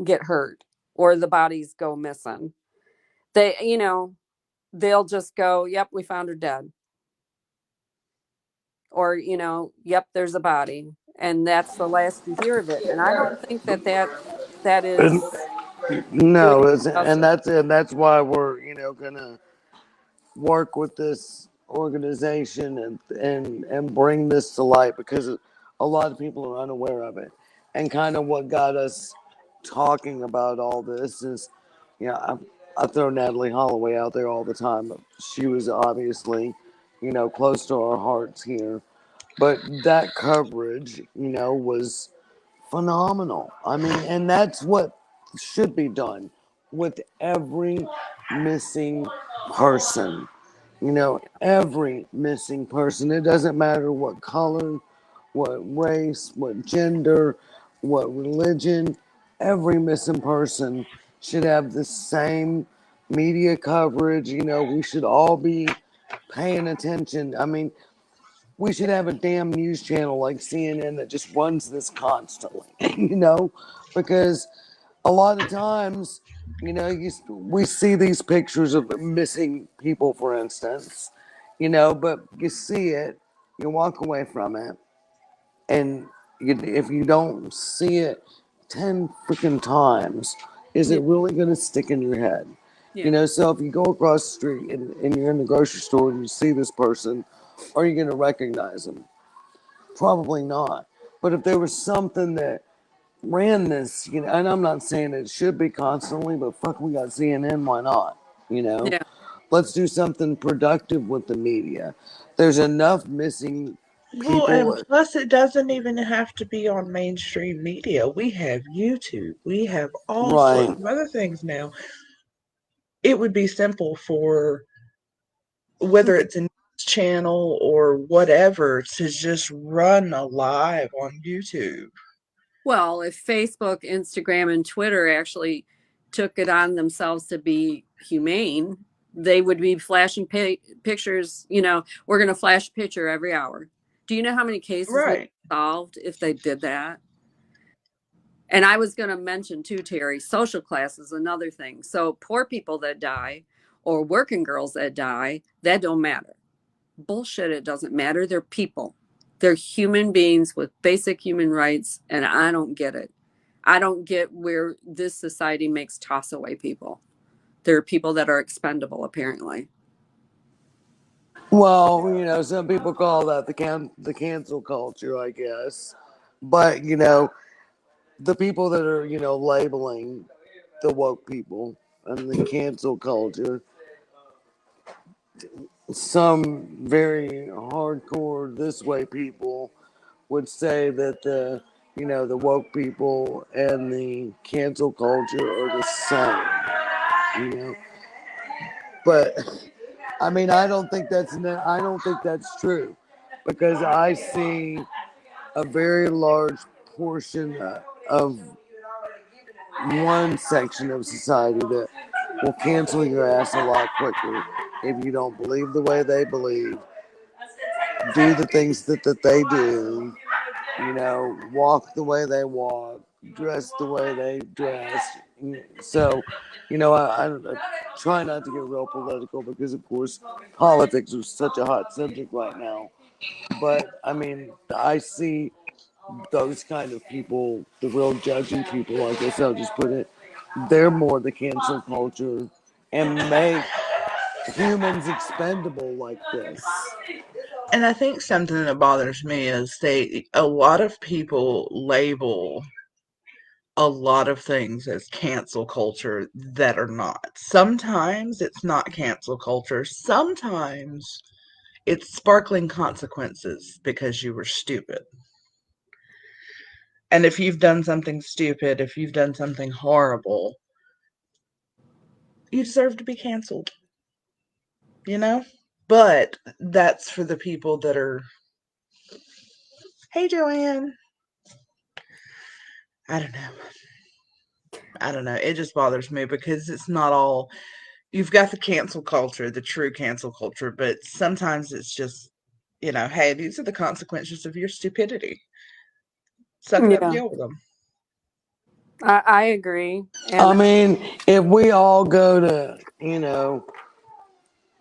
get hurt or the bodies go missing. They'll just go, "Yep, we found her dead." Or, "Yep, there's a body." And that's the last you hear of it. And I don't think that And is no, doing and justice. that's why we're gonna work with this organization and bring this to light because a lot of people are unaware of it. And kind of what got us talking about all this is, I throw Natalie Holloway out there all the time. She was obviously, close to our hearts here. But that coverage, was phenomenal. I mean, and that's what should be done with every missing person. Every missing person. It doesn't matter what color, what race, what gender, what religion. Every missing person should have the same media coverage. We should all be paying attention. I mean, we should have a damn news channel like CNN that just runs this constantly, because a lot of times, we see these pictures of missing people, for instance, but you see it, you walk away from it, and if you don't see it 10 freaking times, is Yeah. it really going to stick in your head? Yeah. So if you go across the street and you're in the grocery store and you see this person, are you going to recognize them? Probably not. But if there was something that ran this, and I'm not saying it should be constantly, but fuck, we got CNN, why not? You know, Yeah. let's do something productive with the media. There's enough missing Well, and people, plus, it doesn't even have to be on mainstream media. We have YouTube, we have all sorts right? of other things now. It would be simple for whether it's a news channel or whatever to just run a live on YouTube. Well, if Facebook, Instagram, and Twitter actually took it on themselves to be humane, they would be flashing pictures. We're going to flash a picture every hour. Do you know how many cases would Right. be solved if they did that? And I was going to mention too, Terry, social class is another thing. So poor people that die or working girls that die, that don't matter. Bullshit, it doesn't matter. They're people. They're human beings with basic human rights, and I don't get it. I don't get where this society makes toss away people. There are people that are expendable, apparently. Well, some people call that the cancel culture, I guess. But the people that are labeling the woke people and the cancel culture, some very hardcore this way people would say that the woke people and the cancel culture are the same. But I mean, I don't think that's true, because I see a very large portion of one section of society that will cancel your ass a lot quicker if you don't believe the way they believe, do the things that they do, walk the way they walk, dress the way they dress. So, I try not to get real political because, of course, politics is such a hot subject right now. But, I mean, I see those kind of people, the real judging people, I guess I'll just put it, they're more the cancel culture and make humans expendable like this. And I think something that bothers me is a lot of people label a lot of things as cancel culture that are not. Sometimes it's not cancel culture. Sometimes it's sparkling consequences because you were stupid. And if you've done something stupid, if you've done something horrible, you deserve to be canceled, you know? But that's for the people that are, hey, Joanne. I don't know. I don't know. It just bothers me because it's not all. You've got the cancel culture, the true cancel culture, but sometimes it's just, hey, these are the consequences of your stupidity. Suck it up and Yeah, deal with them. I agree. I And mean, if we all go to,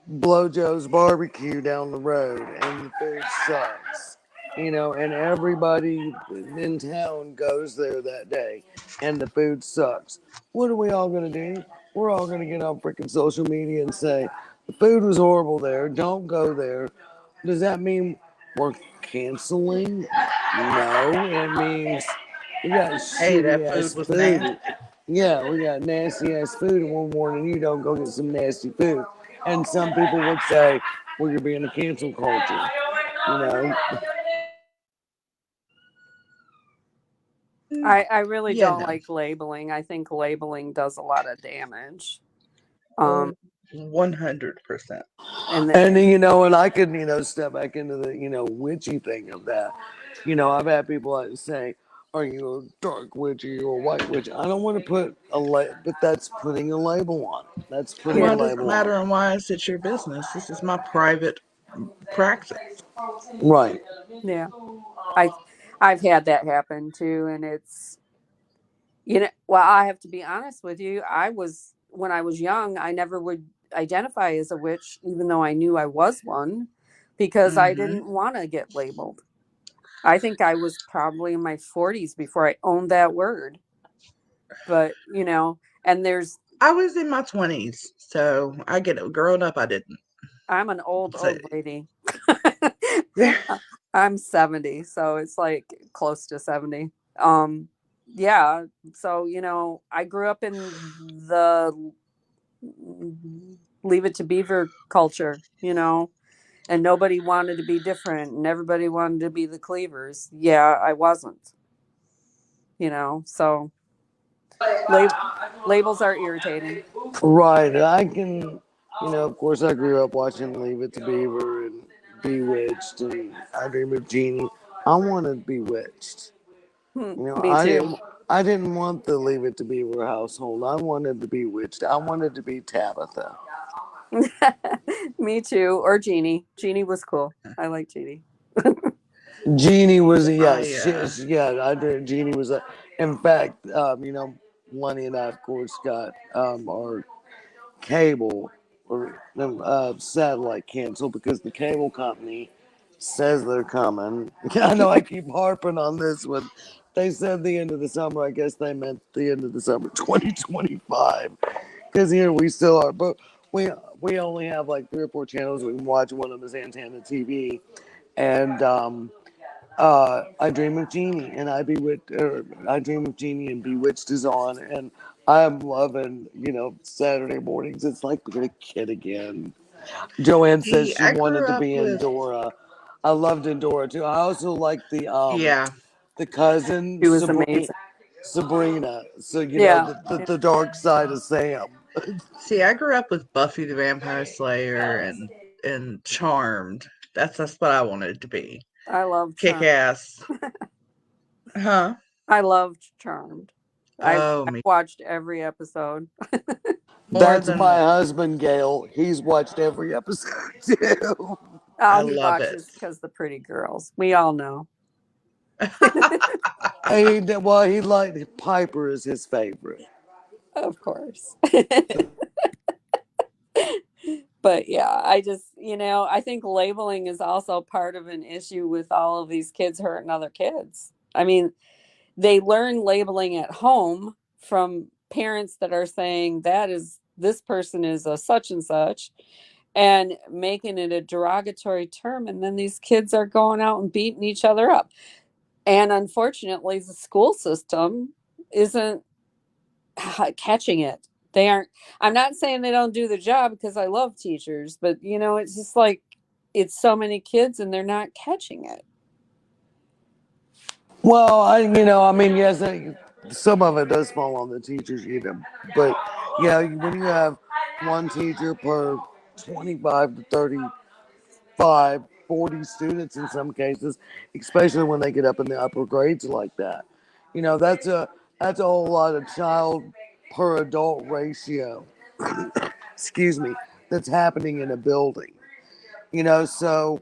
Blow Joe's barbecue down the road and the food sucks, and everybody in town goes there that day and the food sucks, what are we all going to do? We're all going to get on freaking social media and say, the food was horrible there, don't go there. Does that mean we're canceling? No, it means we got Hey, shitty that food ass was food. nasty. Yeah, we got nasty ass food, and one morning you don't go get some nasty food. And some people would say, well, you're being a cancel culture. You know? I really don't No. like labeling. I think labeling does a lot of damage. Well, Um, 100%. And that, And and I could, step back into the, witchy thing of that. I've had people like say, "Are you a dark witch? Are you a white witch?" I don't want to put but that's putting a label on. That's putting a Well, it yeah, doesn't label matter on. on why it's your business. This is my private practice. Right. yeah. I I've had that happen too, and it's well, I have to be honest with you. When I was young, I never would identify as a witch, even though I knew I was one, because I Hmm. didn't want to get labeled. I think I was probably in my 40s before I owned that word. But, and I was in my 20s, so I get it. Growing up, I didn't I'm an say old it. lady. There. I'm 70, so it's like close to 70. Um, yeah. So, I grew up in the leave it to beaver culture, and nobody wanted to be different and everybody wanted to be the cleavers. Yeah, I wasn't, so lab- labels are irritating. Right. I can, of course, I grew up watching Leave It to Beaver and Bewitched and I Dream of Jeannie. I wanted Bewitched. Me too. I didn't want the Leave It to Beaver household. I wanted to be Witched. I wanted to be Tabitha. Me too. Or Jeannie. Jeannie was cool. I like Jeannie. Jeannie was a yes. I Yeah, I did. Jeannie was a. In fact, Lenny and I, of course, got our cable or satellite canceled because the cable company says they're coming. I know I keep harping on this one. They said the end of the summer. I guess they meant the end of the summer 2025. Because here we still are, but we we only have like 3 or 4 channels we can watch. One of them is Antenna TV, and I Dream of Jeannie and I Dream of Jeannie and Bewitched is on, and I'm loving Saturday mornings. It's like being a kid again. Joanne says see. she I wanted grew to up be with Endora. I loved Endora too. I also like yeah. the cousin She was amazing. Sabrina. So Yeah. Yeah. the dark side of Sam. See, I grew up with Buffy the Vampire Slayer and Charmed. That's what I wanted to be. I love Kick Charmed. ass. Huh? I loved Charmed. Oh, I me watched every episode. more That's than my one. husband, Gail. He's watched every episode too. Oh, I he love it. watches because the pretty girls. We all know. Well, he liked Piper is his favorite. Of course. But yeah, I think labeling is also part of an issue with all of these kids hurting other kids. I mean, they learn labeling at home from parents that are saying this person is a such and such and making it a derogatory term, and then these kids are going out and beating each other up. And unfortunately, the school system isn't catching it. They aren't. I'm not saying they don't do the job because I love teachers, but it's just like it's so many kids and they're not catching it. Well, I mean, yes, some of it does fall on the teachers, but yeah, when you have one teacher per 25 to 35, 40 students in some cases, especially when they get up in the upper grades like that, that's a whole lot of child per adult ratio. Excuse me, that's happening in a building. So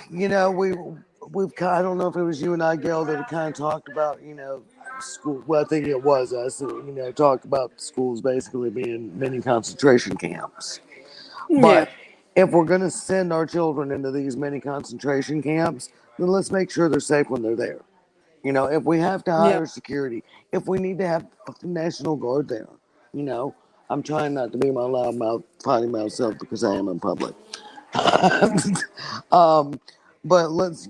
I don't know if it was you and I, Gail, that kind of talked about school. Well, I think it was us. Talked about schools basically being mini concentration camps. Yeah. But if we're going to send our children into these mini concentration camps, then let's make sure they're safe when they're there. If we have to Yeah. hire security, if we need to have National Guard there, you know, I'm trying not to be my loud mouth, potty mouth self because I am in public. um, but let's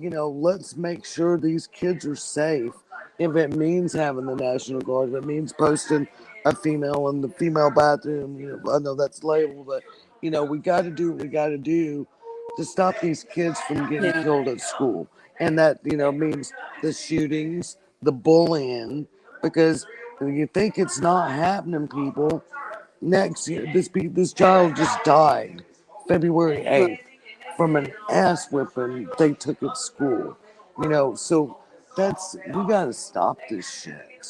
make sure these kids are safe. If it means having the National Guard, if it means posting a female in the female bathroom, I know that's labeled, but we got to do what we got to do to stop these kids from getting Yeah. killed at school, and that means the shootings, the bullying, because you think it's not happening, people. next year. This child just died February Right. 8th from an ass whipping they took at school. So we gotta stop this shit.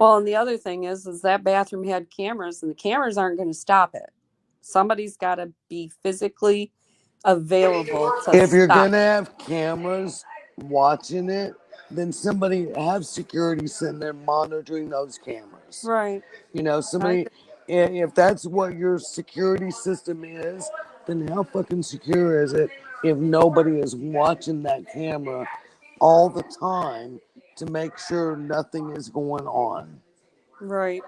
Well, and the other thing is that bathroom had cameras, and the cameras aren't going to stop it. Somebody's got to be physically available to If you're stop gonna it. have cameras watching it, then somebody have security sitting there monitoring those cameras. Right. I Somebody, agree. if that's what your security system is, then how fucking secure is it if nobody is watching that camera all the time to make sure nothing is going on? Right.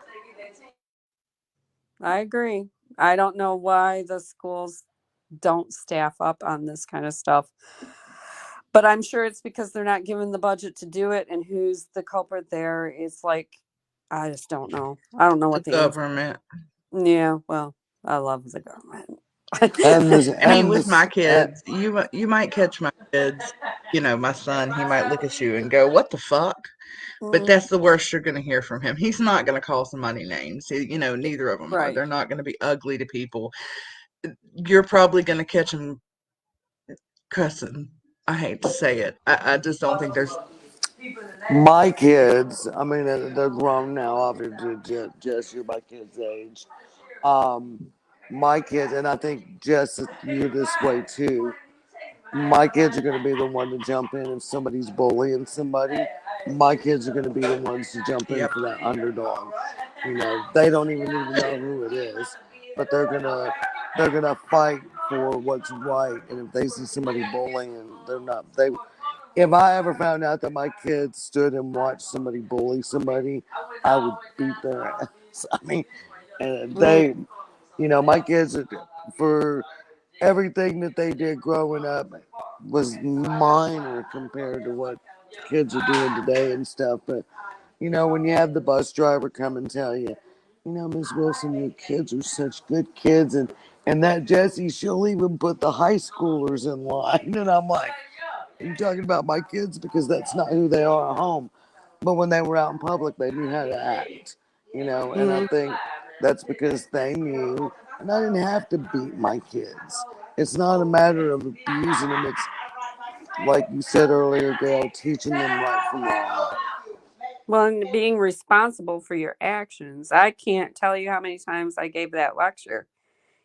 I agree. I don't know why the schools don't staff up on this kind of stuff. But I'm sure it's because they're not given the budget to do it. And who's the culprit there? It's like, I just don't know. I don't know The what the answer. government. Yeah, well, I love the government. And this, I mean, and with my this, kids, you might catch my kids. My son, he might look at you and go, "What the fuck?" But Mm, that's the worst you're going to hear from him. He's not going to call somebody names. Neither of them are. right. They're not going to be ugly to people. You're probably going to catch him cussing. I hate to say it. I just don't think there's. my kids, I mean, they're grown now, obviously, Jess, you're my kid's age. Um, my kids, and I think Jess, you're this way too. My kids are going to be the one to jump in if somebody's bullying somebody. My kids are going to be the ones to jump in Yep. for that underdog. They don't even know who it is, but they're gonna fight for what's right. And if they see somebody bullying, they're not they. If I ever found out that my kids stood and watched somebody bully somebody, I would beat their ass. I mean, and Mm, my kids for everything that they did growing up was minor compared to what kids are doing today and stuff. But when you have the bus driver come and tell you, Miss Wilson, your kids are such good kids, and that Jessie, she'll even put the high schoolers in line, and I'm like, are you talking about my kids? Because that's not who they are at home. But when they were out in public, they knew how to act, and I mm. think that's because they knew, and I didn't have to beat my kids. It's not a matter of abusing them. It's like you said earlier, Gail, teaching them right from wrong. Well, and being responsible for your actions. I can't tell you how many times I gave that lecture.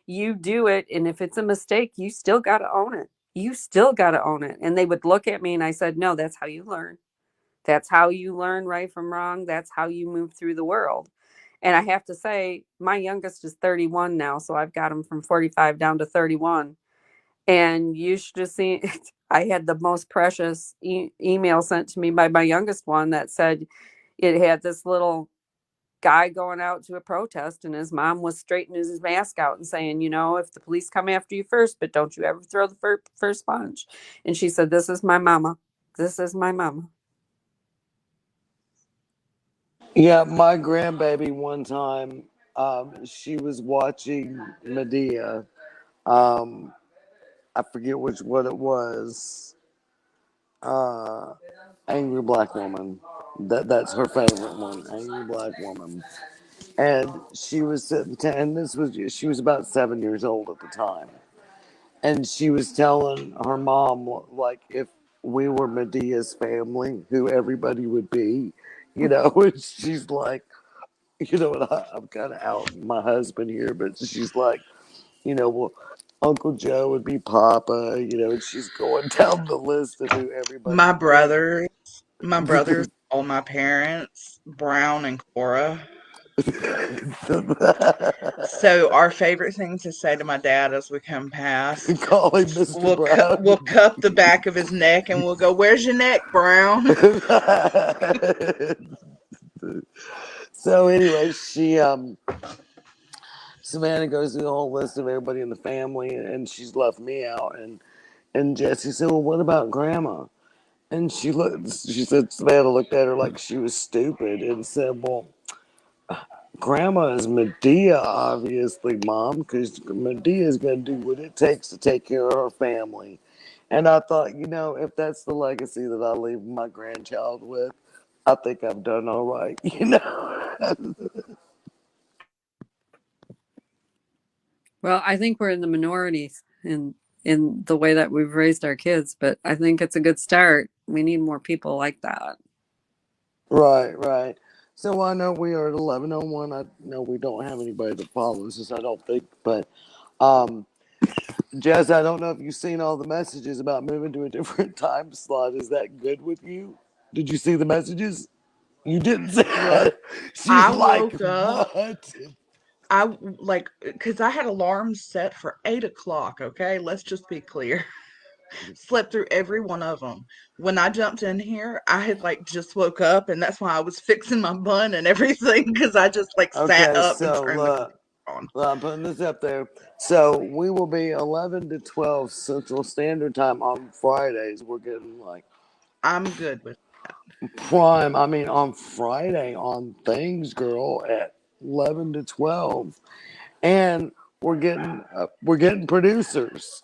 You do it, and if it's a mistake, you still got to own it. You still got to own it. And they would look at me, and I said, no, that's how you learn. That's how you learn right from wrong. That's how you move through the world. And I have to say, my youngest is 31 now, so I've got him from 45 down to 31. And you should have seen, I had the most precious email sent to me by my youngest one that said it had this little guy going out to a protest, and his mom was straightening his mask out and saying, if the police come after you first, but don't you ever throw the first punch. And she said, this is my mama. This is my mama. Yeah, my grandbaby one time, she was watching Medea. Um, I forget what it was. Uh, Angry Black Woman. That's her favorite one. Angry Black Woman. And she was sitting, and she was about 7 years old at the time, and she was telling her mom like if we were Medea's family, who everybody would be, and she's like, and I'm kind of out my husband here, but she's like, well, Uncle Joe would be Papa, and she's going down the list of who everybody My would be. brothers, my brothers, all my parents, Brown and Cora. So our favorite thing to say to my dad as we come past, Call him Mr. we'll Brown. cup the back of his neck and we'll go, "Where's your neck, Brown?" So anyway, Savannah goes through the whole list of everybody in the family, and she's left me out. And Jesse said, "Well, what about Grandma?" And she looked. She said Savannah looked at her like she was stupid and said, "Well, Grandma is Medea, obviously, Mom, because Medea is going to do what it takes to take care of her family." And I thought, if that's the legacy that I leave my grandchild with, I think I've done all right, Well, I think we're in the minorities in the way that we've raised our kids, but I think it's a good start. We need more people like that. Right, right. So I know we are at 11:01. I know we don't have anybody that follows us, I don't think. But um, Jess, I don't know if you've seen all the messages about moving to a different time slot. Is that good with you? Did you see the messages? You didn't see Look, it. She's I like, woke up. what? I like because I had alarms set for 8 o'clock. Okay, let's just be clear. Slept through every one of them. When I jumped in here, I had like just woke up, and that's why I was fixing my bun and everything because I just like sat Okay, up and so turned the computer on. I'm putting this up there. So we will be 11 to 12 Central Standard Time on Fridays. We're getting like I'm good with. prime. I mean, on Friday on Things Girl at 11 to 12, and we're getting producers.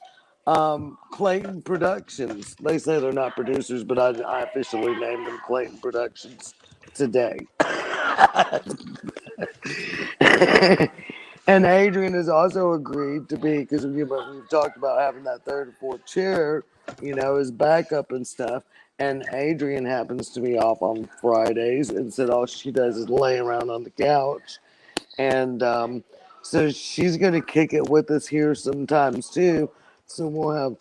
Clayton Productions. They say they're not producers, but I officially named them Clayton Productions today. And Adrian has also agreed to be, because we've talked about having that third or fourth chair, as backup and stuff. And Adrian happens to be off on Fridays and said all she does is lay around on the couch. And so she's going to kick it with us here sometimes too. So we'll have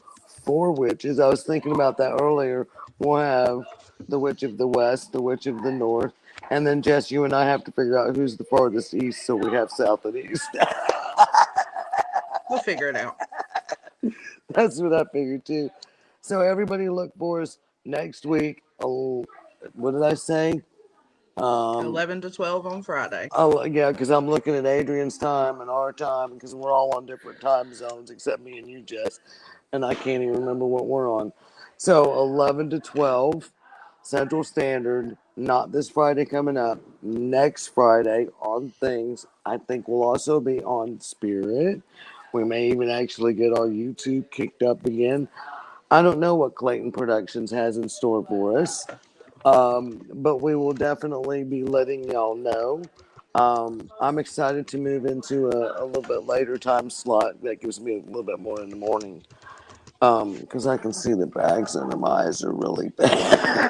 four witches. I was thinking about that earlier. We'll have the witch of the west, the witch of the north, and then Jess, you and I have to figure out who's the farthest east, so we have south and east. We'll figure it out. That's what I figured too. So everybody look for us next week. Oh, what did I say? Um, 11 to 12 on Friday. Oh yeah, because I'm looking at Adrian's time and our time because we're all on different time zones except me and you, Jess, and I can't even remember what we're on. So 11 to 12 Central Standard. Not this Friday coming up. Next Friday on Things. I think we'll also be on Spirit. We may even actually get our YouTube kicked up again. I don't know what Clayton Productions has in store for us. But we will definitely be letting y'all know. I'm excited to move into a little bit later time slot that gives me a little bit more in the morning. Because I can see the bags under my eyes are really bad.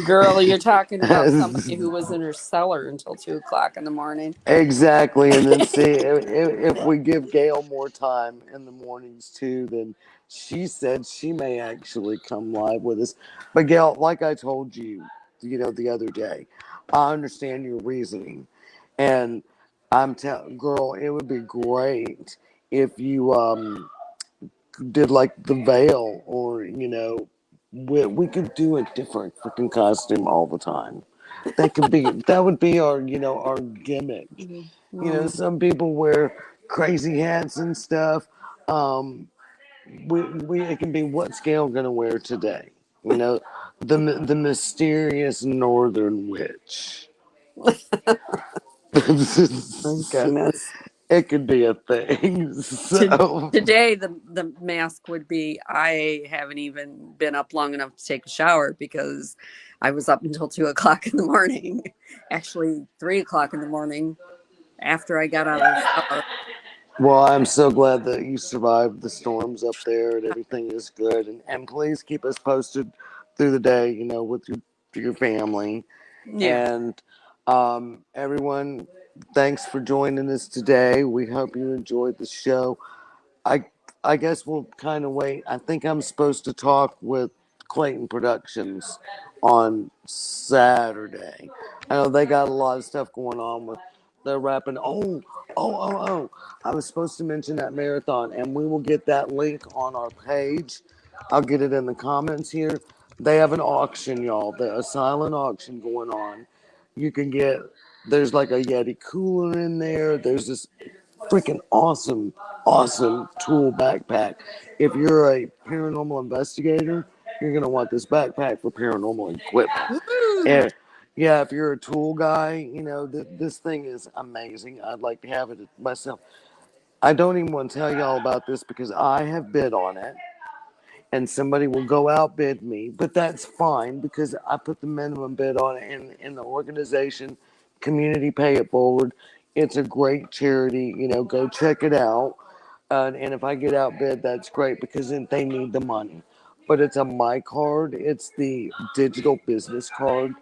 Girl, you're talking about somebody who was in her cellar until 2 o'clock in the morning. Exactly, and then see if we give Gail more time in the mornings too, then she said she may actually come live with us. But Gail, like I told you, the other day, I understand your reasoning, and girl, it would be great if you did like the veil, or we could do a different freaking costume all the time. That would be our gimmick. Mm-hmm. Some people wear crazy hats and stuff. Um, we it can be what scale gonna wear today. You know, the mysterious northern witch. My goodness. It could be a thing. To, So today, the mask would be I haven't even been up long enough to take a shower because I was up until 2 o'clock in the morning. Actually, 3 o'clock in the morning after I got out of the shower. well, I'm so glad that you survived the storms up there and everything is good. And please keep us posted through the day, with your family. Yeah. And everyone, thanks for joining us today. We hope you enjoyed the show. I I guess we'll kind of wait. I think I'm supposed to talk with Clayton Productions on Saturday. I know they got a lot of stuff going on with they're rapping. Oh! I was supposed to mention that marathon, and we will get that link on our page. I'll get it in the comments here. They have an auction, y'all. A silent auction going on. You can get. There's like a Yeti cooler in there. There's this freaking awesome tool backpack. If you're a paranormal investigator, you're gonna want this backpack for paranormal equipment. Woo! And yeah, if you're a tool guy, this thing is amazing. I'd like to have it myself. I don't even want to tell y'all about this because I have bid on it and somebody will go outbid me, but that's fine because I put the minimum bid on it in the organization, community pay it forward. It's a great charity, go check it out. And if I get outbid, that's great because then they need the money. But it's a my card. It's the digital business card.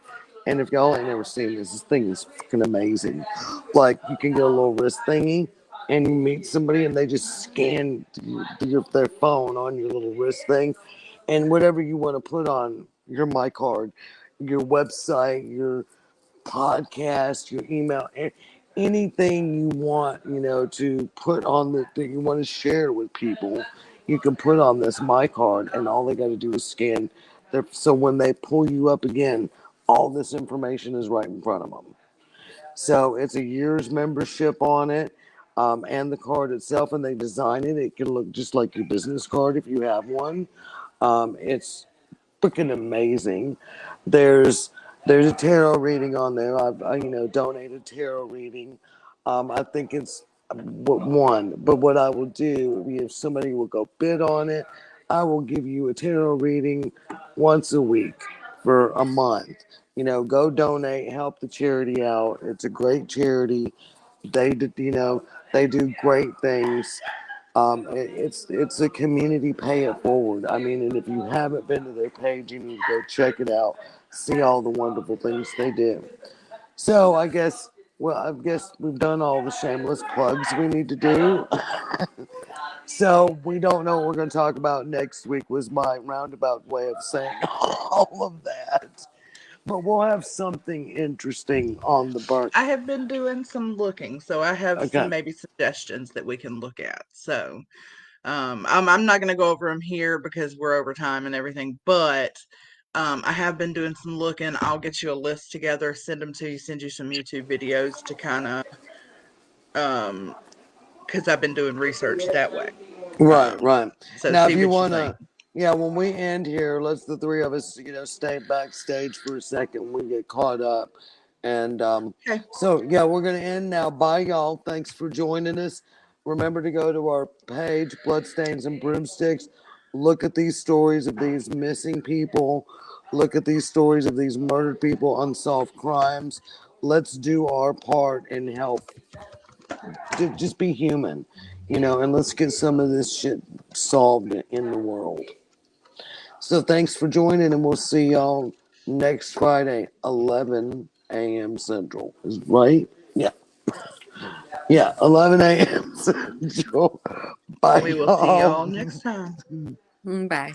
And if y'all ain't never seen this, this thing is fucking amazing. Like you can get a little wrist thingy, and you meet somebody, and they just scan their phone on your little wrist thing, and whatever you want to put on your my card, your website, your podcast, your email, anything you want, to put on that you want to share with people, you can put on this my card, and all they got to do is scan. So when they pull you up again, all this information is right in front of them. So it's a year's membership on it. And the card itself, and they design it. It can look just like your business card if you have one. It's freaking amazing. There's there's a tarot reading on there. Donated tarot reading. I think it's one. But what I will do if somebody will go bid on it, I will give you a tarot reading once a week for a month. Go donate, help the charity out. It's a great charity. They do great things. It's a community pay it forward. I mean, and if you haven't been to their page, you need to go check it out. See all the wonderful things they do. So I guess we've done all the shameless plugs we need to do. So we don't know what we're going to talk about next week. Was my roundabout way of saying all of that. But we'll have something interesting on the burn. I have been doing some looking, so I have some Okay. maybe suggestions that we can look at. So I'm not going to go over them here because we're over time and everything, but I have been doing some looking. I'll get you a list together, send them to you, send you some YouTube videos to kind of, because I've been doing research that way. Right, Um, right. so Now, see if you what you want think. to, yeah, when we end here, let's the three of us, stay backstage for a second. We get caught up. And Okay. so, yeah, we're going to end now. Bye, y'all. Thanks for joining us. Remember to go to our page, Bloodstains and Broomsticks. Look at these stories of these missing people. Look at these stories of these murdered people, unsolved crimes. Let's do our part and help. Just be human, and let's get some of this shit solved in the world. So thanks for joining, and we'll see y'all next Friday, 11 a.m. Central. Is right? Yeah. Yeah, 11 a.m. Central. Bye, We will see y'all y'all. next time. Bye.